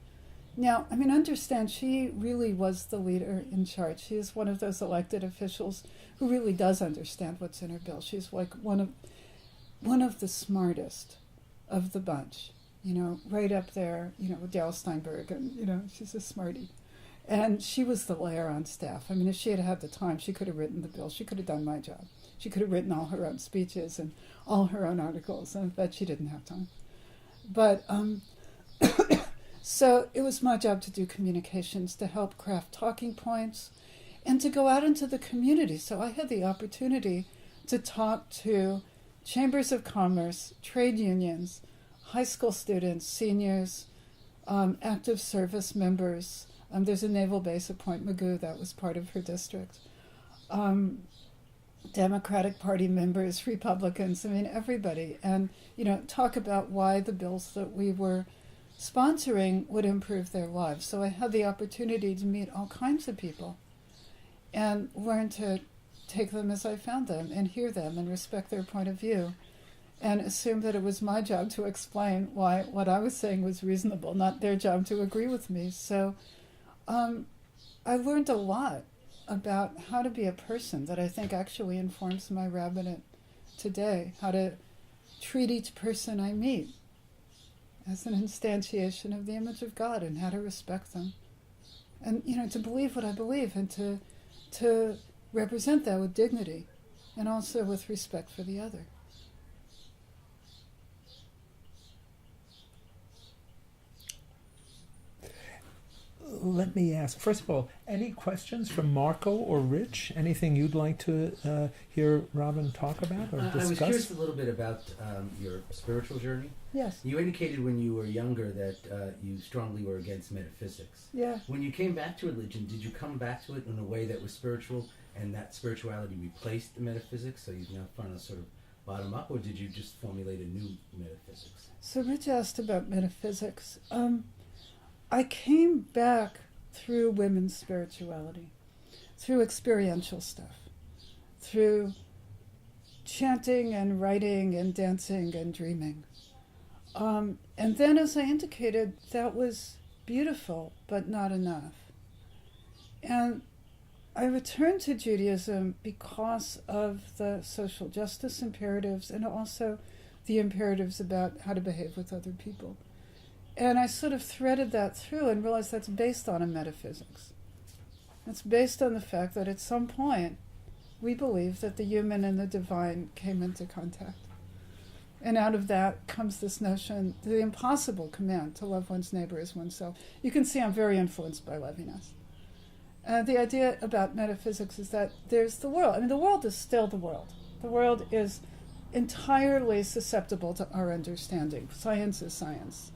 S3: Now, understand, she really was the leader in charge. She is one of those elected officials who really does understand what's in her bill. She's like one of the smartest of the bunch, right up there, with Darrell Steinberg, and, she's a smarty. And she was the layer on staff. If she had had the time, she could have written the bill. She could have done my job. She could have written all her own speeches and all her own articles, and I bet she didn't have time. But, so it was my job to do communications, to help craft talking points, and to go out into the community. So I had the opportunity to talk to chambers of commerce, trade unions, high school students, seniors, active service members. There's a naval base at Point Mugu that was part of her district. Democratic Party members, Republicans, everybody. And, talk about why the bills that we were sponsoring would improve their lives. So I had the opportunity to meet all kinds of people and learn to take them as I found them and hear them and respect their point of view and assume that it was my job to explain why what I was saying was reasonable, not their job to agree with me. So I learned a lot about how to be a person that I think actually informs my rabbinate today, how to treat each person I meet as an instantiation of the image of God and how to respect them. And, to believe what I believe and to represent that with dignity and also with respect for the other.
S1: let me ask, first of all, any questions from Marco or Rich? Anything you'd like to hear Robin talk about or discuss?
S2: I was curious a little bit about your spiritual journey.
S3: Yes.
S2: You indicated when you were younger that you strongly were against metaphysics.
S3: Yeah.
S2: When you came back to religion, did you come back to it in a way that was spiritual, and that spirituality replaced the metaphysics, so you've now found a sort of bottom up, or did you just formulate a new metaphysics?
S3: So Rich asked about metaphysics. I came back through women's spirituality, through experiential stuff, through chanting and writing and dancing and dreaming. And then, as I indicated, that was beautiful, but not enough. And I returned to Judaism because of the social justice imperatives and also the imperatives about how to behave with other people. And I sort of threaded that through and realized that's based on a metaphysics. It's based on the fact that at some point we believe that the human and the divine came into contact. And out of that comes this notion, the impossible command to love one's neighbor as oneself. You can see I'm very influenced by Levinas. The idea about metaphysics is that there's the world. I mean, the world is still the world. The world is entirely susceptible to our understanding. Science is science.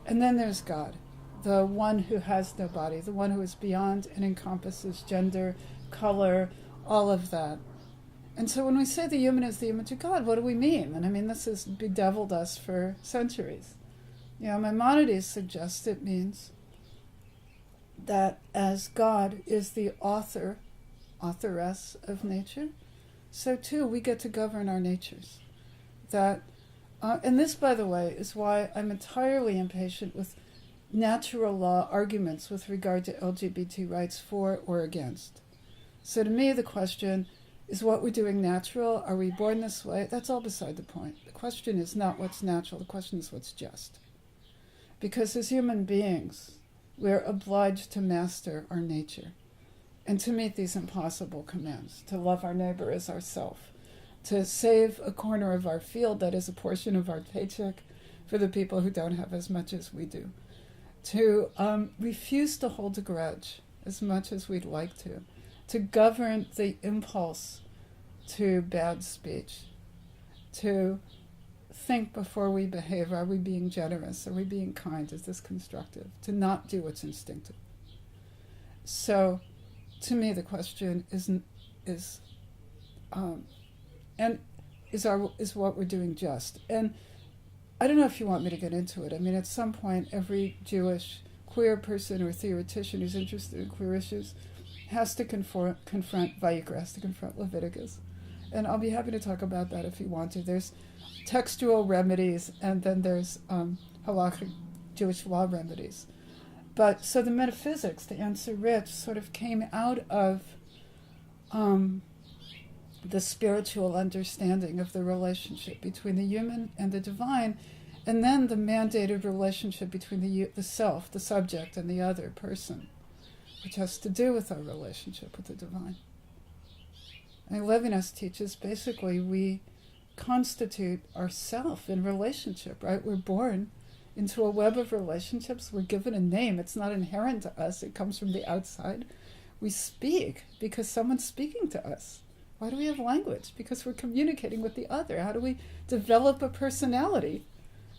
S3: And then there's God, the one who has no body, the one who is beyond and encompasses gender, color, all of that. And so when we say the human is the image of God, what do we mean? And I mean, this has bedeviled us for centuries. You know, Maimonides suggests it means that as God is the author, authoress of nature, so too we get to govern our natures. That, and this, by the way, is why I'm entirely impatient with natural law arguments with regard to LGBT rights for or against. So to me, the question is what we're doing natural? Are we born this way? That's all beside the point. The question is not what's natural. The question is what's just. Because as human beings, we're obliged to master our nature and to meet these impossible commands, to love our neighbor as ourself, to save a corner of our field that is a portion of our paycheck for the people who don't have as much as we do, to refuse to hold a grudge as much as we'd like to govern the impulse to bad speech, to think before we behave. Are we being generous? Are we being kind? Is this constructive? To not do what's instinctive. So, to me, the question is what we're doing just? And I don't know if you want me to get into it. I mean, at some point, every Jewish queer person or theoretician who's interested in queer issues has to confront Vayikra, has to confront Leviticus. And I'll be happy to talk about that if you want to. There's textual remedies, and then there's halakhic Jewish law remedies. But so the metaphysics, to answer Rich, sort of came out of the spiritual understanding of the relationship between the human and the divine, and then the mandated relationship between the self, the subject, and the other person, which has to do with our relationship with the divine. And Levinas teaches basically we constitute ourself in relationship, right? We're born into a web of relationships. We're given a name. It's not inherent to us. It comes from the outside. We speak because someone's speaking to us. Why do we have language? Because we're communicating with the other. How do we develop a personality?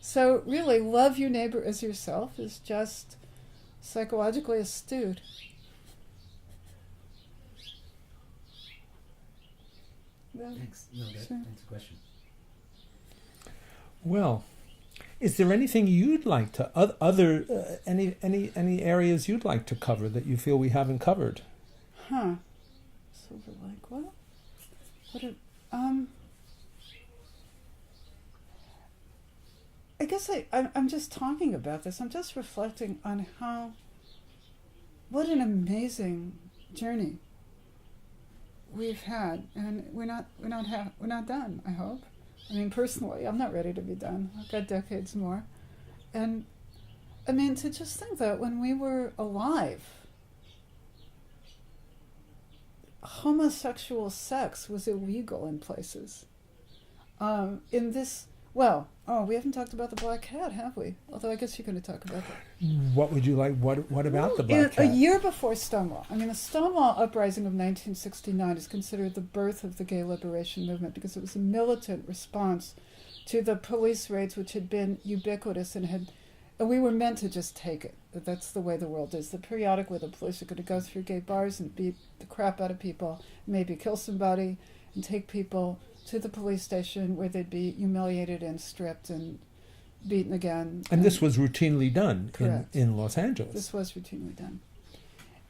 S3: So really, love your neighbor as yourself is just psychologically astute. Yeah.
S2: Thanks. No,
S3: Sure.
S2: that's a question.
S1: Well, is there anything you'd like to any areas you'd like to cover that you feel we haven't covered?
S3: Silver Lake. Well, I guess I'm just talking about this. I'm just reflecting on what an amazing journey we've had, and we're not done. I hope. I mean, personally, I'm not ready to be done. I've got decades more, and I mean to just think that when we were alive, homosexual sex was illegal in places. In this Well, we haven't talked about the Black Cat, have we? Although I guess you're going to talk about that.
S1: What would you like? What about the Black
S3: A
S1: Cat?
S3: year before Stonewall. I mean, the Stonewall Uprising of 1969 is considered the birth of the gay liberation movement because it was a militant response to the police raids, which had been ubiquitous and we were meant to just take it. That's the way the world is. The periodic where the police are going to go through gay bars and beat the crap out of people, maybe kill somebody, and take people to the police station where they'd be humiliated and stripped and beaten again.
S1: And this was routinely done in Los Angeles.
S3: This was routinely done.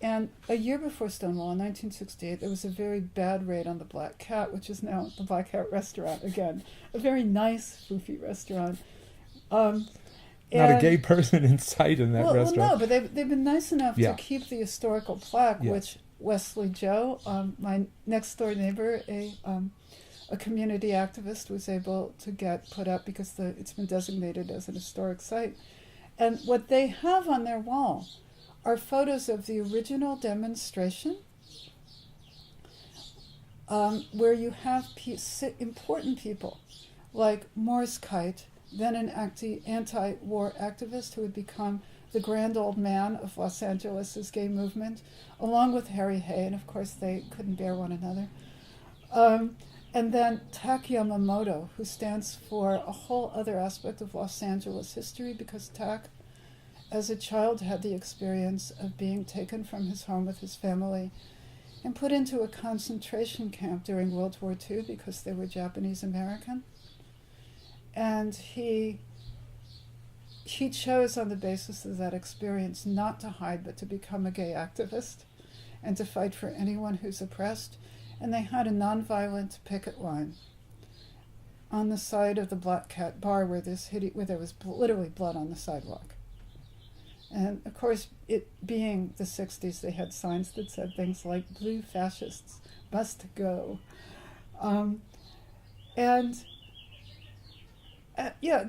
S3: And a year before Stonewall, in 1968, there was a very bad raid on the Black Cat, which is now the Black Cat restaurant again. A very nice, foofy restaurant.
S1: Not a gay person in sight in that restaurant.
S3: Well, no, but they've been nice enough to keep the historical plaque, which Wesley Joe, my next-door neighbor, a community activist, was able to get put up because it's been designated as an historic site. And what they have on their wall are photos of the original demonstration where you have important people like Morris Kite, then an anti-war activist who would become the grand old man of Los Angeles' gay movement, along with Harry Hay, and of course they couldn't bear one another. And then Tak Yamamoto, who stands for a whole other aspect of Los Angeles history, because Tak, as a child, had the experience of being taken from his home with his family and put into a concentration camp during World War II because they were Japanese American. And he chose on the basis of that experience not to hide, but to become a gay activist and to fight for anyone who's oppressed. And they had a nonviolent picket line on the side of the Black Cat bar where there was literally blood on the sidewalk. And of course, it being the 60s, they had signs that said things like "Blue fascists must go."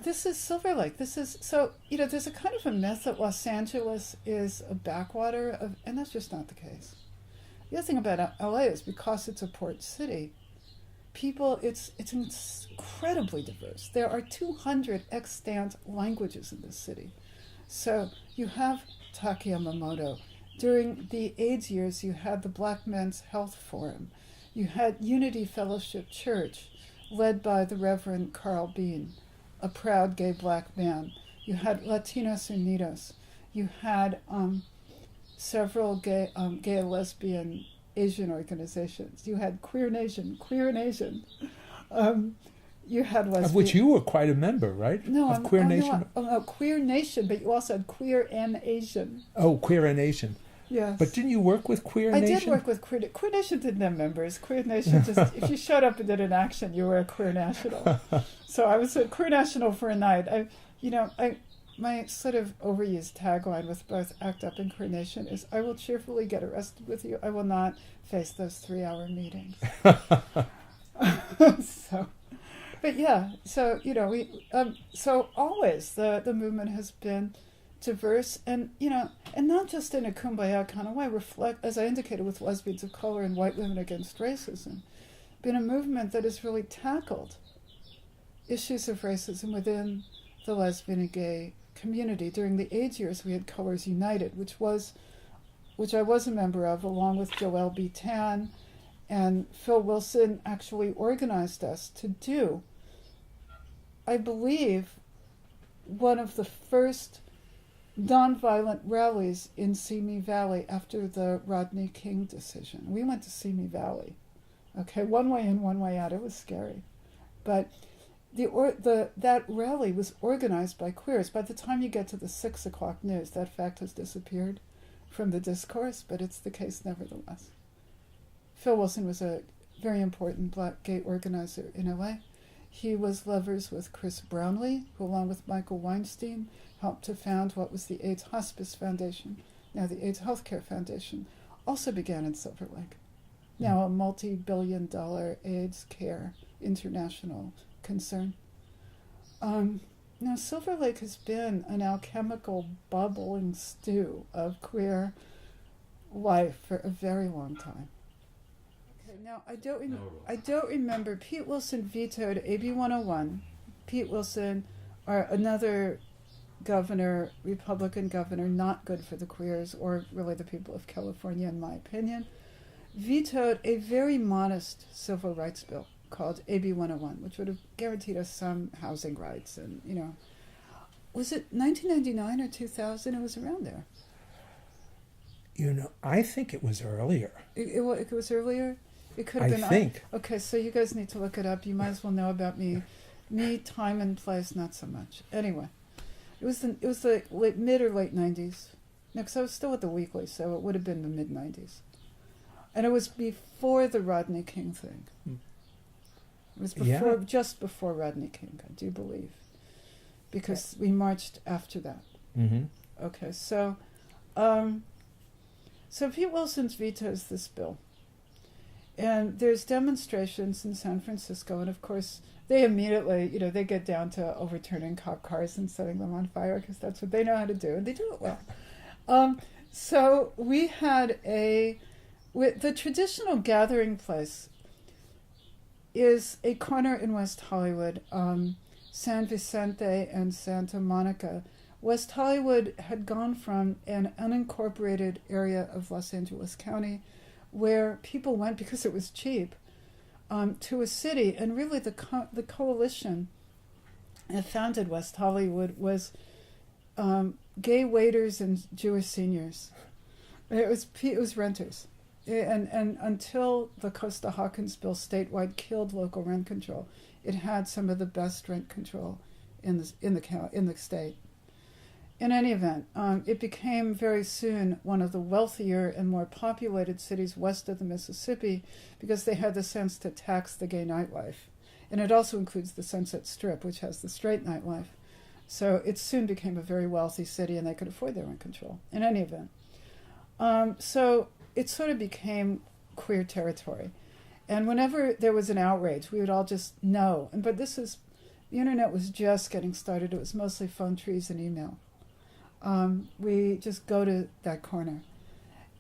S3: This is Silver Lake. There's a kind of a myth that Los Angeles is a backwater and that's just not the case. The other thing about LA is because it's a port city, it's incredibly diverse. There are 200 extant languages in this city. So you have Tak Yamamoto. During the AIDS years, you had the Black Men's Health Forum. You had Unity Fellowship Church, led by the Reverend Carl Bean, a proud gay black man. You had Latinos Unidos. You had several gay, lesbian, Asian organizations. You had Queer Nation. You had Lesbian.
S1: Of which you were quite a member, right?
S3: No,
S1: of Queer Nation.
S3: Queer Nation, but you also had Queer and Asian.
S1: Oh, Queer and Asian.
S3: Yes.
S1: But didn't you work with Queer
S3: Nation?
S1: Nation?
S3: I did work with Queer. Queer Nation didn't have members. Queer Nation just, if you showed up and did an action, you were a Queer National. So I was a Queer National for a night. My sort of overused tagline with both ACT UP and Queer Nation is, "I will cheerfully get arrested with you. I will not face those 3-hour meetings." So always the movement has been diverse and not just in a kumbaya kind of way, reflect, as I indicated with lesbians of color and white women against racism, been a movement that has really tackled issues of racism within the lesbian and gay community. During the AIDS years, we had Colors United, which I was a member of, along with Joel B. Tan, and Phil Wilson actually organized us to do, I believe, one of the first nonviolent rallies in Simi Valley after the Rodney King decision. We went to Simi Valley. Okay, one way in, one way out. It was scary. But that rally was organized by queers. By the time you get to the 6 o'clock news, that fact has disappeared from the discourse, but it's the case nevertheless. Phil Wilson was a very important black gay organizer in LA. He was lovers with Chris Brownlee, who along with Michael Weinstein helped to found what was the AIDS Hospice Foundation, now the AIDS Healthcare Foundation, also began in Silver Lake. Now a multi-billion-dollar AIDS care international concern. Now Silver Lake has been an alchemical bubbling stew of queer life for a very long time. Okay, now I don't remember. Pete Wilson vetoed AB 101 Pete Wilson, or another governor, Republican governor, not good for the queers or really the people of California, in my opinion, vetoed a very modest civil rights bill called AB 101, which would have guaranteed us some housing rights. And, was it 1999 or 2000? It was around there.
S1: I think it was earlier.
S3: It was earlier? It could have been.
S1: I think.
S3: Okay, so you guys need to look it up. You might as well know about me. Me, time and place, not so much. Anyway, it was the mid or late 90s. No, because I was still at the Weekly, so it would have been the mid 90s. And it was before the Rodney King thing. It was just before Rodney King, I do believe, because we marched after that.
S1: Mm-hmm.
S3: Okay, so Pete Wilson's vetoes this bill. And there's demonstrations in San Francisco, and of course, they immediately, they get down to overturning cop cars and setting them on fire, because that's what they know how to do, and they do it well. So we had the traditional gathering place is a corner in West Hollywood, San Vicente and Santa Monica. West Hollywood had gone from an unincorporated area of Los Angeles County where people went because it was cheap to a city. And really the coalition that founded West Hollywood was gay waiters and Jewish seniors. It was renters. And until the Costa Hawkins bill statewide killed local rent control, it had some of the best rent control in the state. In any event, it became very soon one of the wealthier and more populated cities west of the Mississippi because they had the sense to tax the gay nightlife. And it also includes the Sunset Strip, which has the straight nightlife. So it soon became a very wealthy city, and they could afford their rent control. In any event. So it sort of became queer territory. And whenever there was an outrage, we would all just know. But the internet was just getting started. It was mostly phone trees and email. We just go to that corner.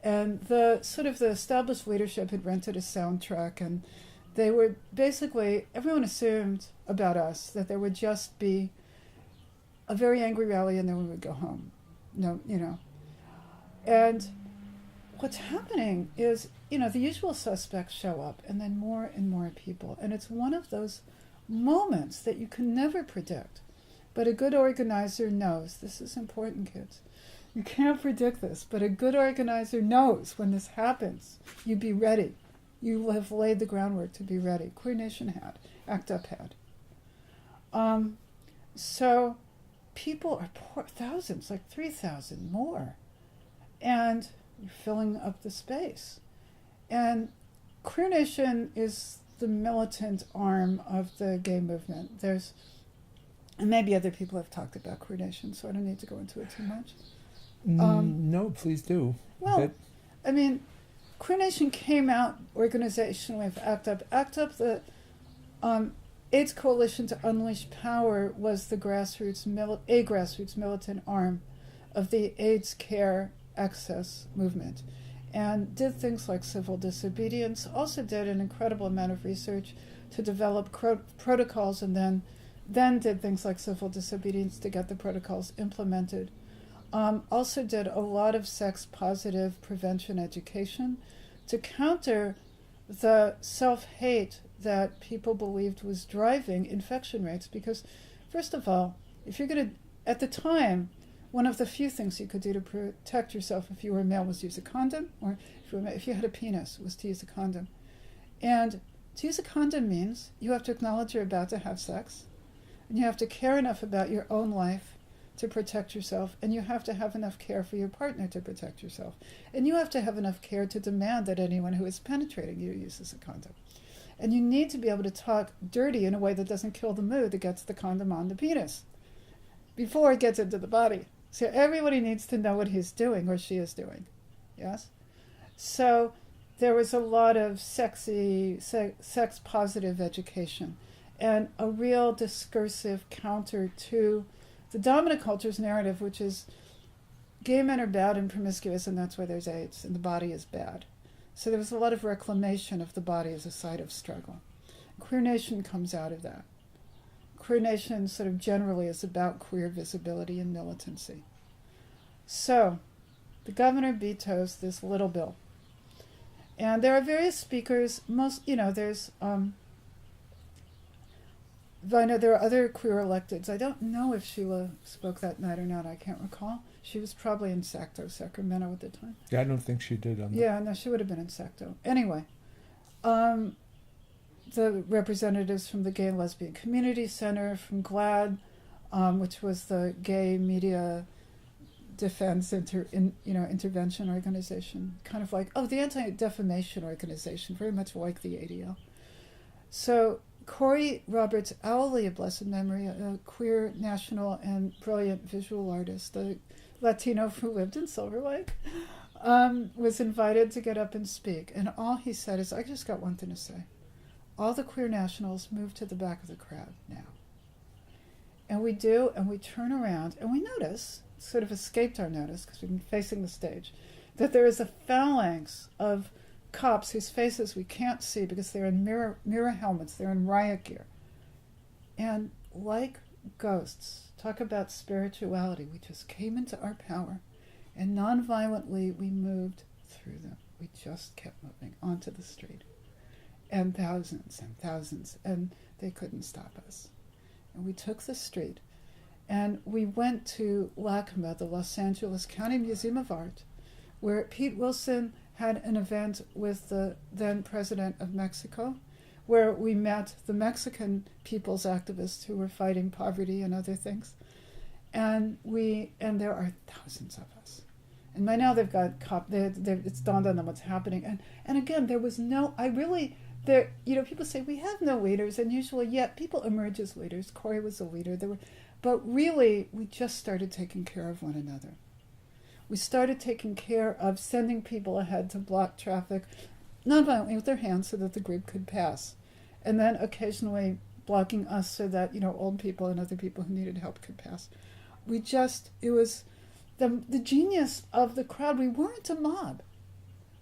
S3: And the established leadership had rented a soundtrack, and they were basically, everyone assumed about us that there would just be a very angry rally and then we would go home. And what's happening is, the usual suspects show up and then more and more people. And it's one of those moments that you can never predict. But a good organizer knows, this is important, kids. You can't predict this, but a good organizer knows when this happens, you be ready. You have laid the groundwork to be ready. Queer Nation had, ACT UP had. So people are thousands, like 3,000 more. And you're filling up the space. And Queer Nation is the militant arm of the gay movement. And maybe other people have talked about Queer Nation, so I don't need to go into it too much.
S1: No, please do.
S3: Well, Queer Nation came out organizationally of ACT UP. ACT UP, the AIDS Coalition to Unleash Power, was a grassroots militant arm of the AIDS care access movement, and did things like civil disobedience, also did an incredible amount of research to develop protocols, and then did things like civil disobedience to get the protocols implemented. Also did a lot of sex-positive prevention education to counter the self-hate that people believed was driving infection rates. Because, first of all, if you're going to, at the time, one of the few things you could do to protect yourself if you were a male was use a condom, or if you had a penis, was to use a condom. And to use a condom means you have to acknowledge you're about to have sex, and you have to care enough about your own life to protect yourself, and you have to have enough care for your partner to protect yourself. And you have to have enough care to demand that anyone who is penetrating you uses a condom. And you need to be able to talk dirty in a way that doesn't kill the mood that gets the condom on the penis before it gets into the body. So everybody needs to know what he's doing or she is doing. Yes? So there was a lot of sex-positive education and a real discursive counter to the dominant culture's narrative, which is gay men are bad and promiscuous, and that's why there's AIDS, and the body is bad. So there was a lot of reclamation of the body as a site of struggle. Queer Nation comes out of that. Queer Nation sort of generally is about queer visibility and militancy. So, the governor vetoes this little bill. And there are various speakers, there's, I know there are other queer electeds. I don't know if Sheila spoke that night or not, I can't recall. She was probably in Sacramento at the time.
S1: Yeah, I don't think she did.
S3: Yeah, no, she would have been in Sacto. Anyway, the representatives from the Gay and Lesbian Community Center, from GLAAD, which was the Gay Media Defense Intervention Organization, kind of like, the Anti-Defamation Organization, very much like the ADL. So Corey Roberts Owley, of blessed memory, a queer, national, and brilliant visual artist, a Latino who lived in Silver Lake, was invited to get up and speak. And all he said is, I just got one thing to say. All the queer nationals move to the back of the crowd now. And we do, and we turn around, and we notice, sort of escaped our notice, because we've been facing the stage, that there is a phalanx of cops whose faces we can't see because they're in mirror helmets, they're in riot gear. And like ghosts, talk about spirituality, we just came into our power, and nonviolently we moved through them. We just kept moving onto the street. And thousands, and they couldn't stop us. And we took the street, and we went to LACMA, the Los Angeles County Museum of Art, where Pete Wilson had an event with the then president of Mexico, where we met the Mexican people's activists who were fighting poverty and other things. And there are thousands of us. And by now they've got it's dawned on them what's happening. And again, there was people say we have no leaders, and usually, people emerge as leaders. Corey was a leader. But really, we just started taking care of one another. We started taking care of sending people ahead to block traffic, nonviolently with their hands so that the group could pass. And then occasionally blocking us so that, old people and other people who needed help could pass. It was the genius of the crowd. We weren't a mob.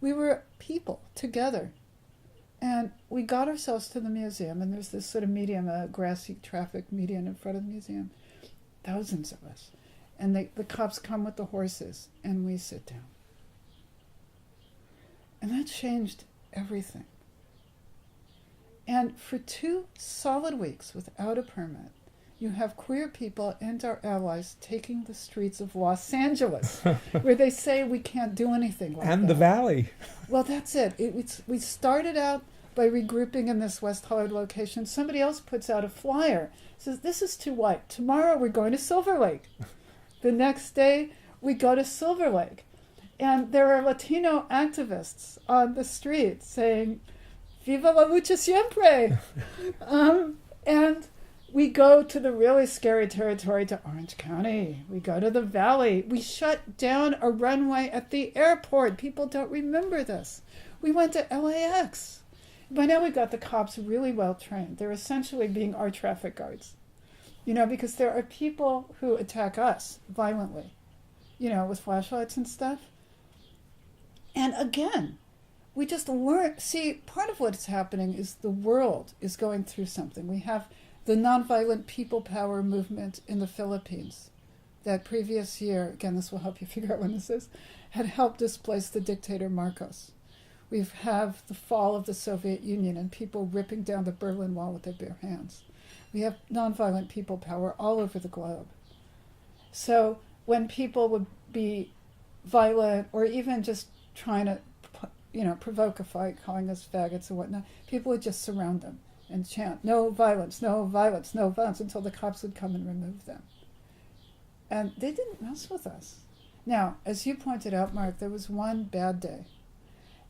S3: We were people together. And we got ourselves to the museum, and there's this sort of median, a grassy traffic median in front of the museum. Thousands of us. And the cops come with the horses, and we sit down. And that changed everything. And for 2 solid weeks, without a permit, you have queer people and our allies taking the streets of Los Angeles, where they say we can't do anything like that.
S1: And the Valley.
S3: Well, that's it. We started out by regrouping in this West Hollywood location. Somebody else puts out a flyer, says, this is too white. Tomorrow we're going to Silver Lake. The next day we go to Silver Lake. And there are Latino activists on the street saying, Viva la lucha siempre! And we go to the really scary territory, to Orange County. We go to the Valley. We shut down a runway at the airport. People don't remember this. We went to LAX. By now we've got the cops really well trained. They're essentially being our traffic guards. Because there are people who attack us violently, with flashlights and stuff. And again, we just learn. See, part of what's happening is the world is going through something. We have the nonviolent people power movement in the Philippines that previous year, again, this will help you figure out when this is, had helped displace the dictator Marcos. We have the fall of the Soviet Union and people ripping down the Berlin Wall with their bare hands. We have nonviolent people power all over the globe. So when people would be violent or even just trying to, provoke a fight, calling us faggots and whatnot, people would just surround them and chant, no violence, no violence, no violence, until the cops would come and remove them. And they didn't mess with us. Now, as you pointed out, Mark, there was one bad day.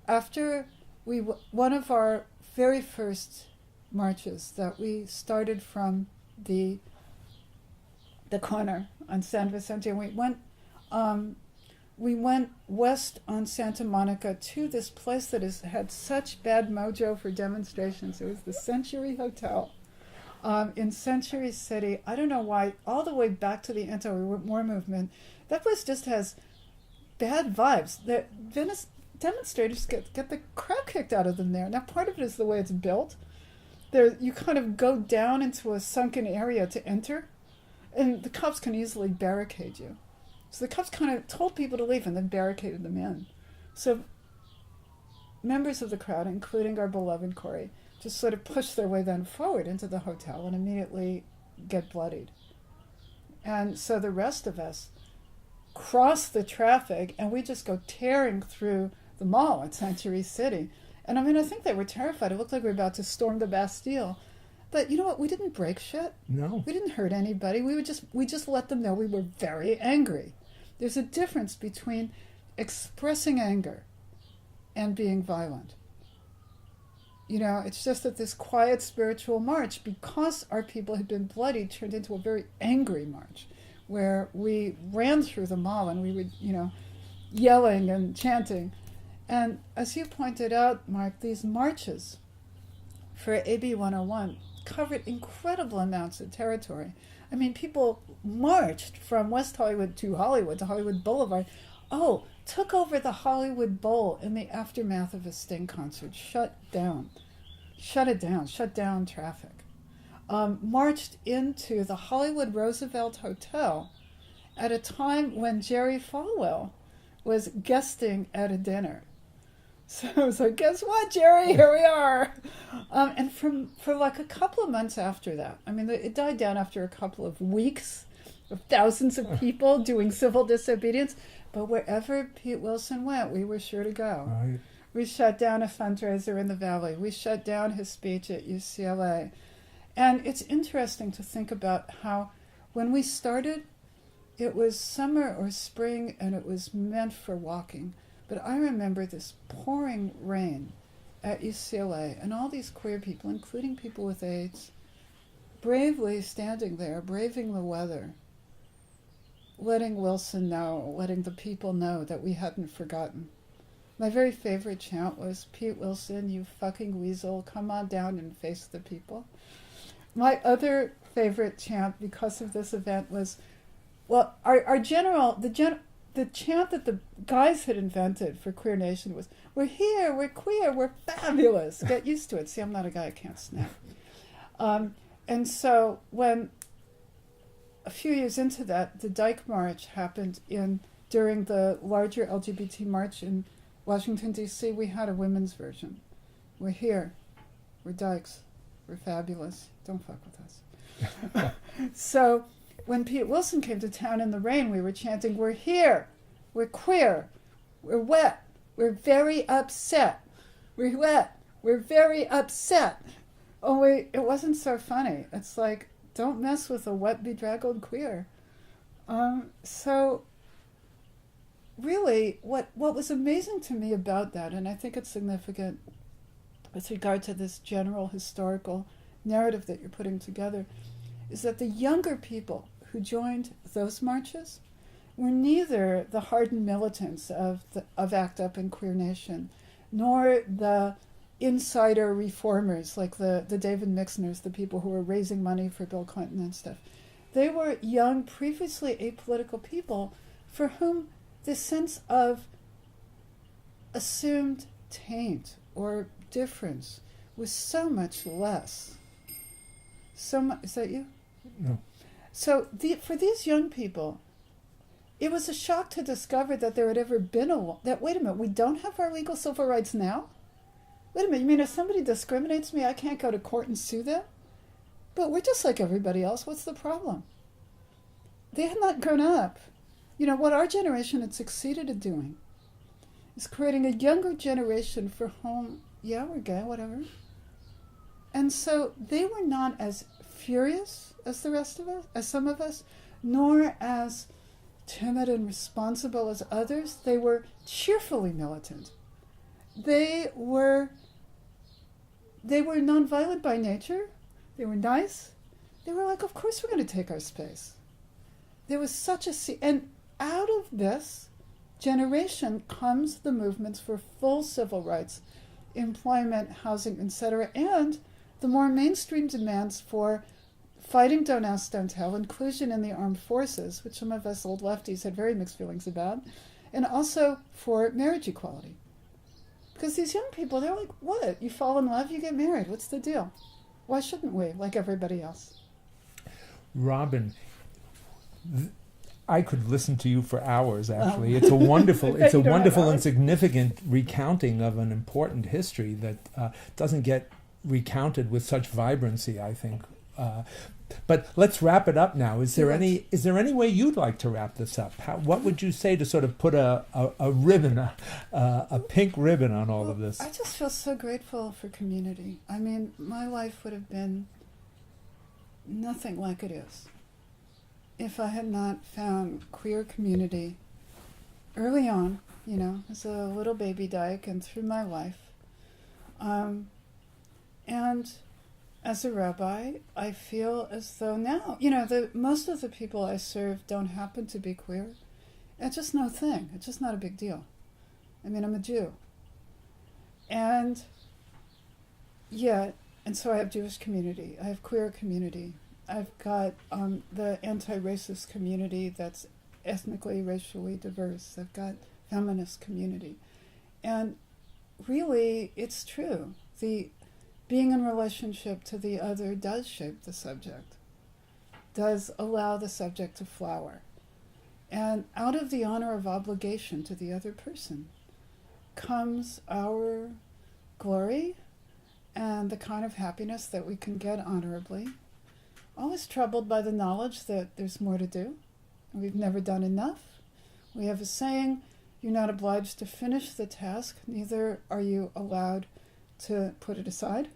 S3: After one of our very first marches that we started from the corner on San Vicente, and we went west on Santa Monica to this place that had such bad mojo for demonstrations. It was the Century Hotel in Century City. I don't know why, all the way back to the anti-war movement, that place just has bad vibes. The Venice demonstrators get the crap kicked out of them there. Now, part of it is the way it's built. there you kind of go down into a sunken area to enter, and the cops can easily barricade you. So the cops kind of told people to leave and then barricaded them in. So members of the crowd, including our beloved Corey, just sort of push their way then forward into the hotel and immediately get bloodied. And so the rest of us cross the traffic and we just go tearing through the mall at Century City. And I mean, I think they were terrified. It looked like we were about to storm the Bastille. But you know what? We didn't break shit.
S1: No.
S3: We didn't hurt anybody. We just let them know we were very angry. There's a difference between expressing anger and being violent. You know, it's just that this quiet spiritual march, because our people had been bloodied, turned into a very angry march, where we ran through the mall and we were, you know, yelling and chanting. And as you pointed out, Mark, these marches for AB 101 covered incredible amounts of territory. I mean, people marched from West Hollywood to Hollywood Boulevard. Oh, took over the Hollywood Bowl in the aftermath of a Sting concert, shut it down, shut down traffic. Marched into the Hollywood Roosevelt Hotel at a time when Jerry Falwell was guesting at a dinner. So I was like, guess what, Jerry? Here we are. And for like a couple of months after that, I mean, it died down after a couple of weeks of thousands of people doing civil disobedience. But wherever Pete Wilson went, we were sure to go.
S1: Right.
S3: We shut down a fundraiser in the Valley. We shut down his speech at UCLA. And it's interesting to think about how when we started, it was summer or spring and it was meant for walking. But I remember this pouring rain at UCLA and all these queer people, including people with AIDS, bravely standing there, braving the weather, letting Wilson know, letting the people know that we hadn't forgotten. My very favorite chant was, Pete Wilson, you fucking weasel, come on down and face the people. My other favorite chant because of this event was, well, the chant that the guys had invented for Queer Nation was, we're here, we're queer, we're fabulous. Get used to it. See, I'm not a guy, I can't snap. And so when a few years into that, the Dyke March happened during the larger LGBT march in Washington, D.C., we had a women's version. We're here. We're dykes. We're fabulous. Don't fuck with us. So when Pete Wilson came to town in the rain, we were chanting, we're here. We're queer. We're wet. We're very upset. We're wet. We're very upset. Only it wasn't so funny. It's like, don't mess with a wet, bedraggled queer. So really, what was amazing to me about that, and I think it's significant with regard to this general historical narrative that you're putting together, is that the younger people who joined those marches were neither the hardened militants of ACT UP and Queer Nation, nor the insider reformers like the David Mixners, the people who were raising money for Bill Clinton and stuff. They were young, previously apolitical people for whom this sense of assumed taint or difference was so much less. Is that you?
S1: No.
S3: So for these young people, it was a shock to discover that there had ever been wait a minute, we don't have our legal civil rights now? Wait a minute, you mean if somebody discriminates me, I can't go to court and sue them? But we're just like everybody else. What's the problem? They had not grown up. You know, what our generation had succeeded at doing is creating a younger generation for whom, yeah, we're gay, whatever. And so they were not as furious as the rest of us, as some of us, nor as timid and responsible as others. They were cheerfully militant. They were nonviolent by nature. They were nice. They were like, of course we're going to take our space. There was such and out of this generation comes the movements for full civil rights, employment, housing, etc., and the more mainstream demands for fighting Don't Ask, Don't Tell, inclusion in the armed forces, which some of us old lefties had very mixed feelings about, and also for marriage equality. Because these young people, they're like, what? You fall in love, you get married. What's the deal? Why shouldn't we, like everybody else?
S1: Robin, I could listen to you for hours. Actually, it's a wonderful,
S3: You don't have
S1: wonderful and
S3: hours.
S1: significant recounting of an important history that doesn't get recounted with such vibrancy, I think. But let's wrap it up now. Is there any way you'd like to wrap this up? What would you say to sort of put a ribbon, a pink ribbon on all of this?
S3: I just feel so grateful for community. I mean, my life would have been nothing like it is if I had not found queer community early on, as a little baby dyke and through my life. And as a rabbi, I feel as though now, most of the people I serve don't happen to be queer. It's just no thing. It's just not a big deal. I mean, I'm a Jew. And so I have Jewish community. I have queer community. I've got the anti-racist community that's ethnically, racially diverse. I've got feminist community. And really, it's true. The being in relationship to the other does shape the subject, does allow the subject to flower. And out of the honor of obligation to the other person comes our glory and the kind of happiness that we can get honorably. Always troubled by the knowledge that there's more to do, and we've never done enough. We have a saying, you're not obliged to finish the task, neither are you allowed to put it aside.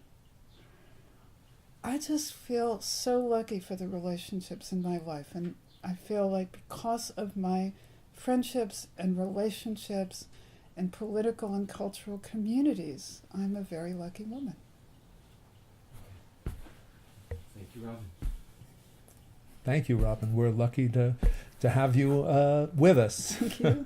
S3: I just feel so lucky for the relationships in my life, and I feel like because of my friendships and relationships and political and cultural communities, I'm a very lucky woman.
S2: Thank you, Robin.
S1: Thank you, Robin. We're lucky to have you with us.
S3: Thank you.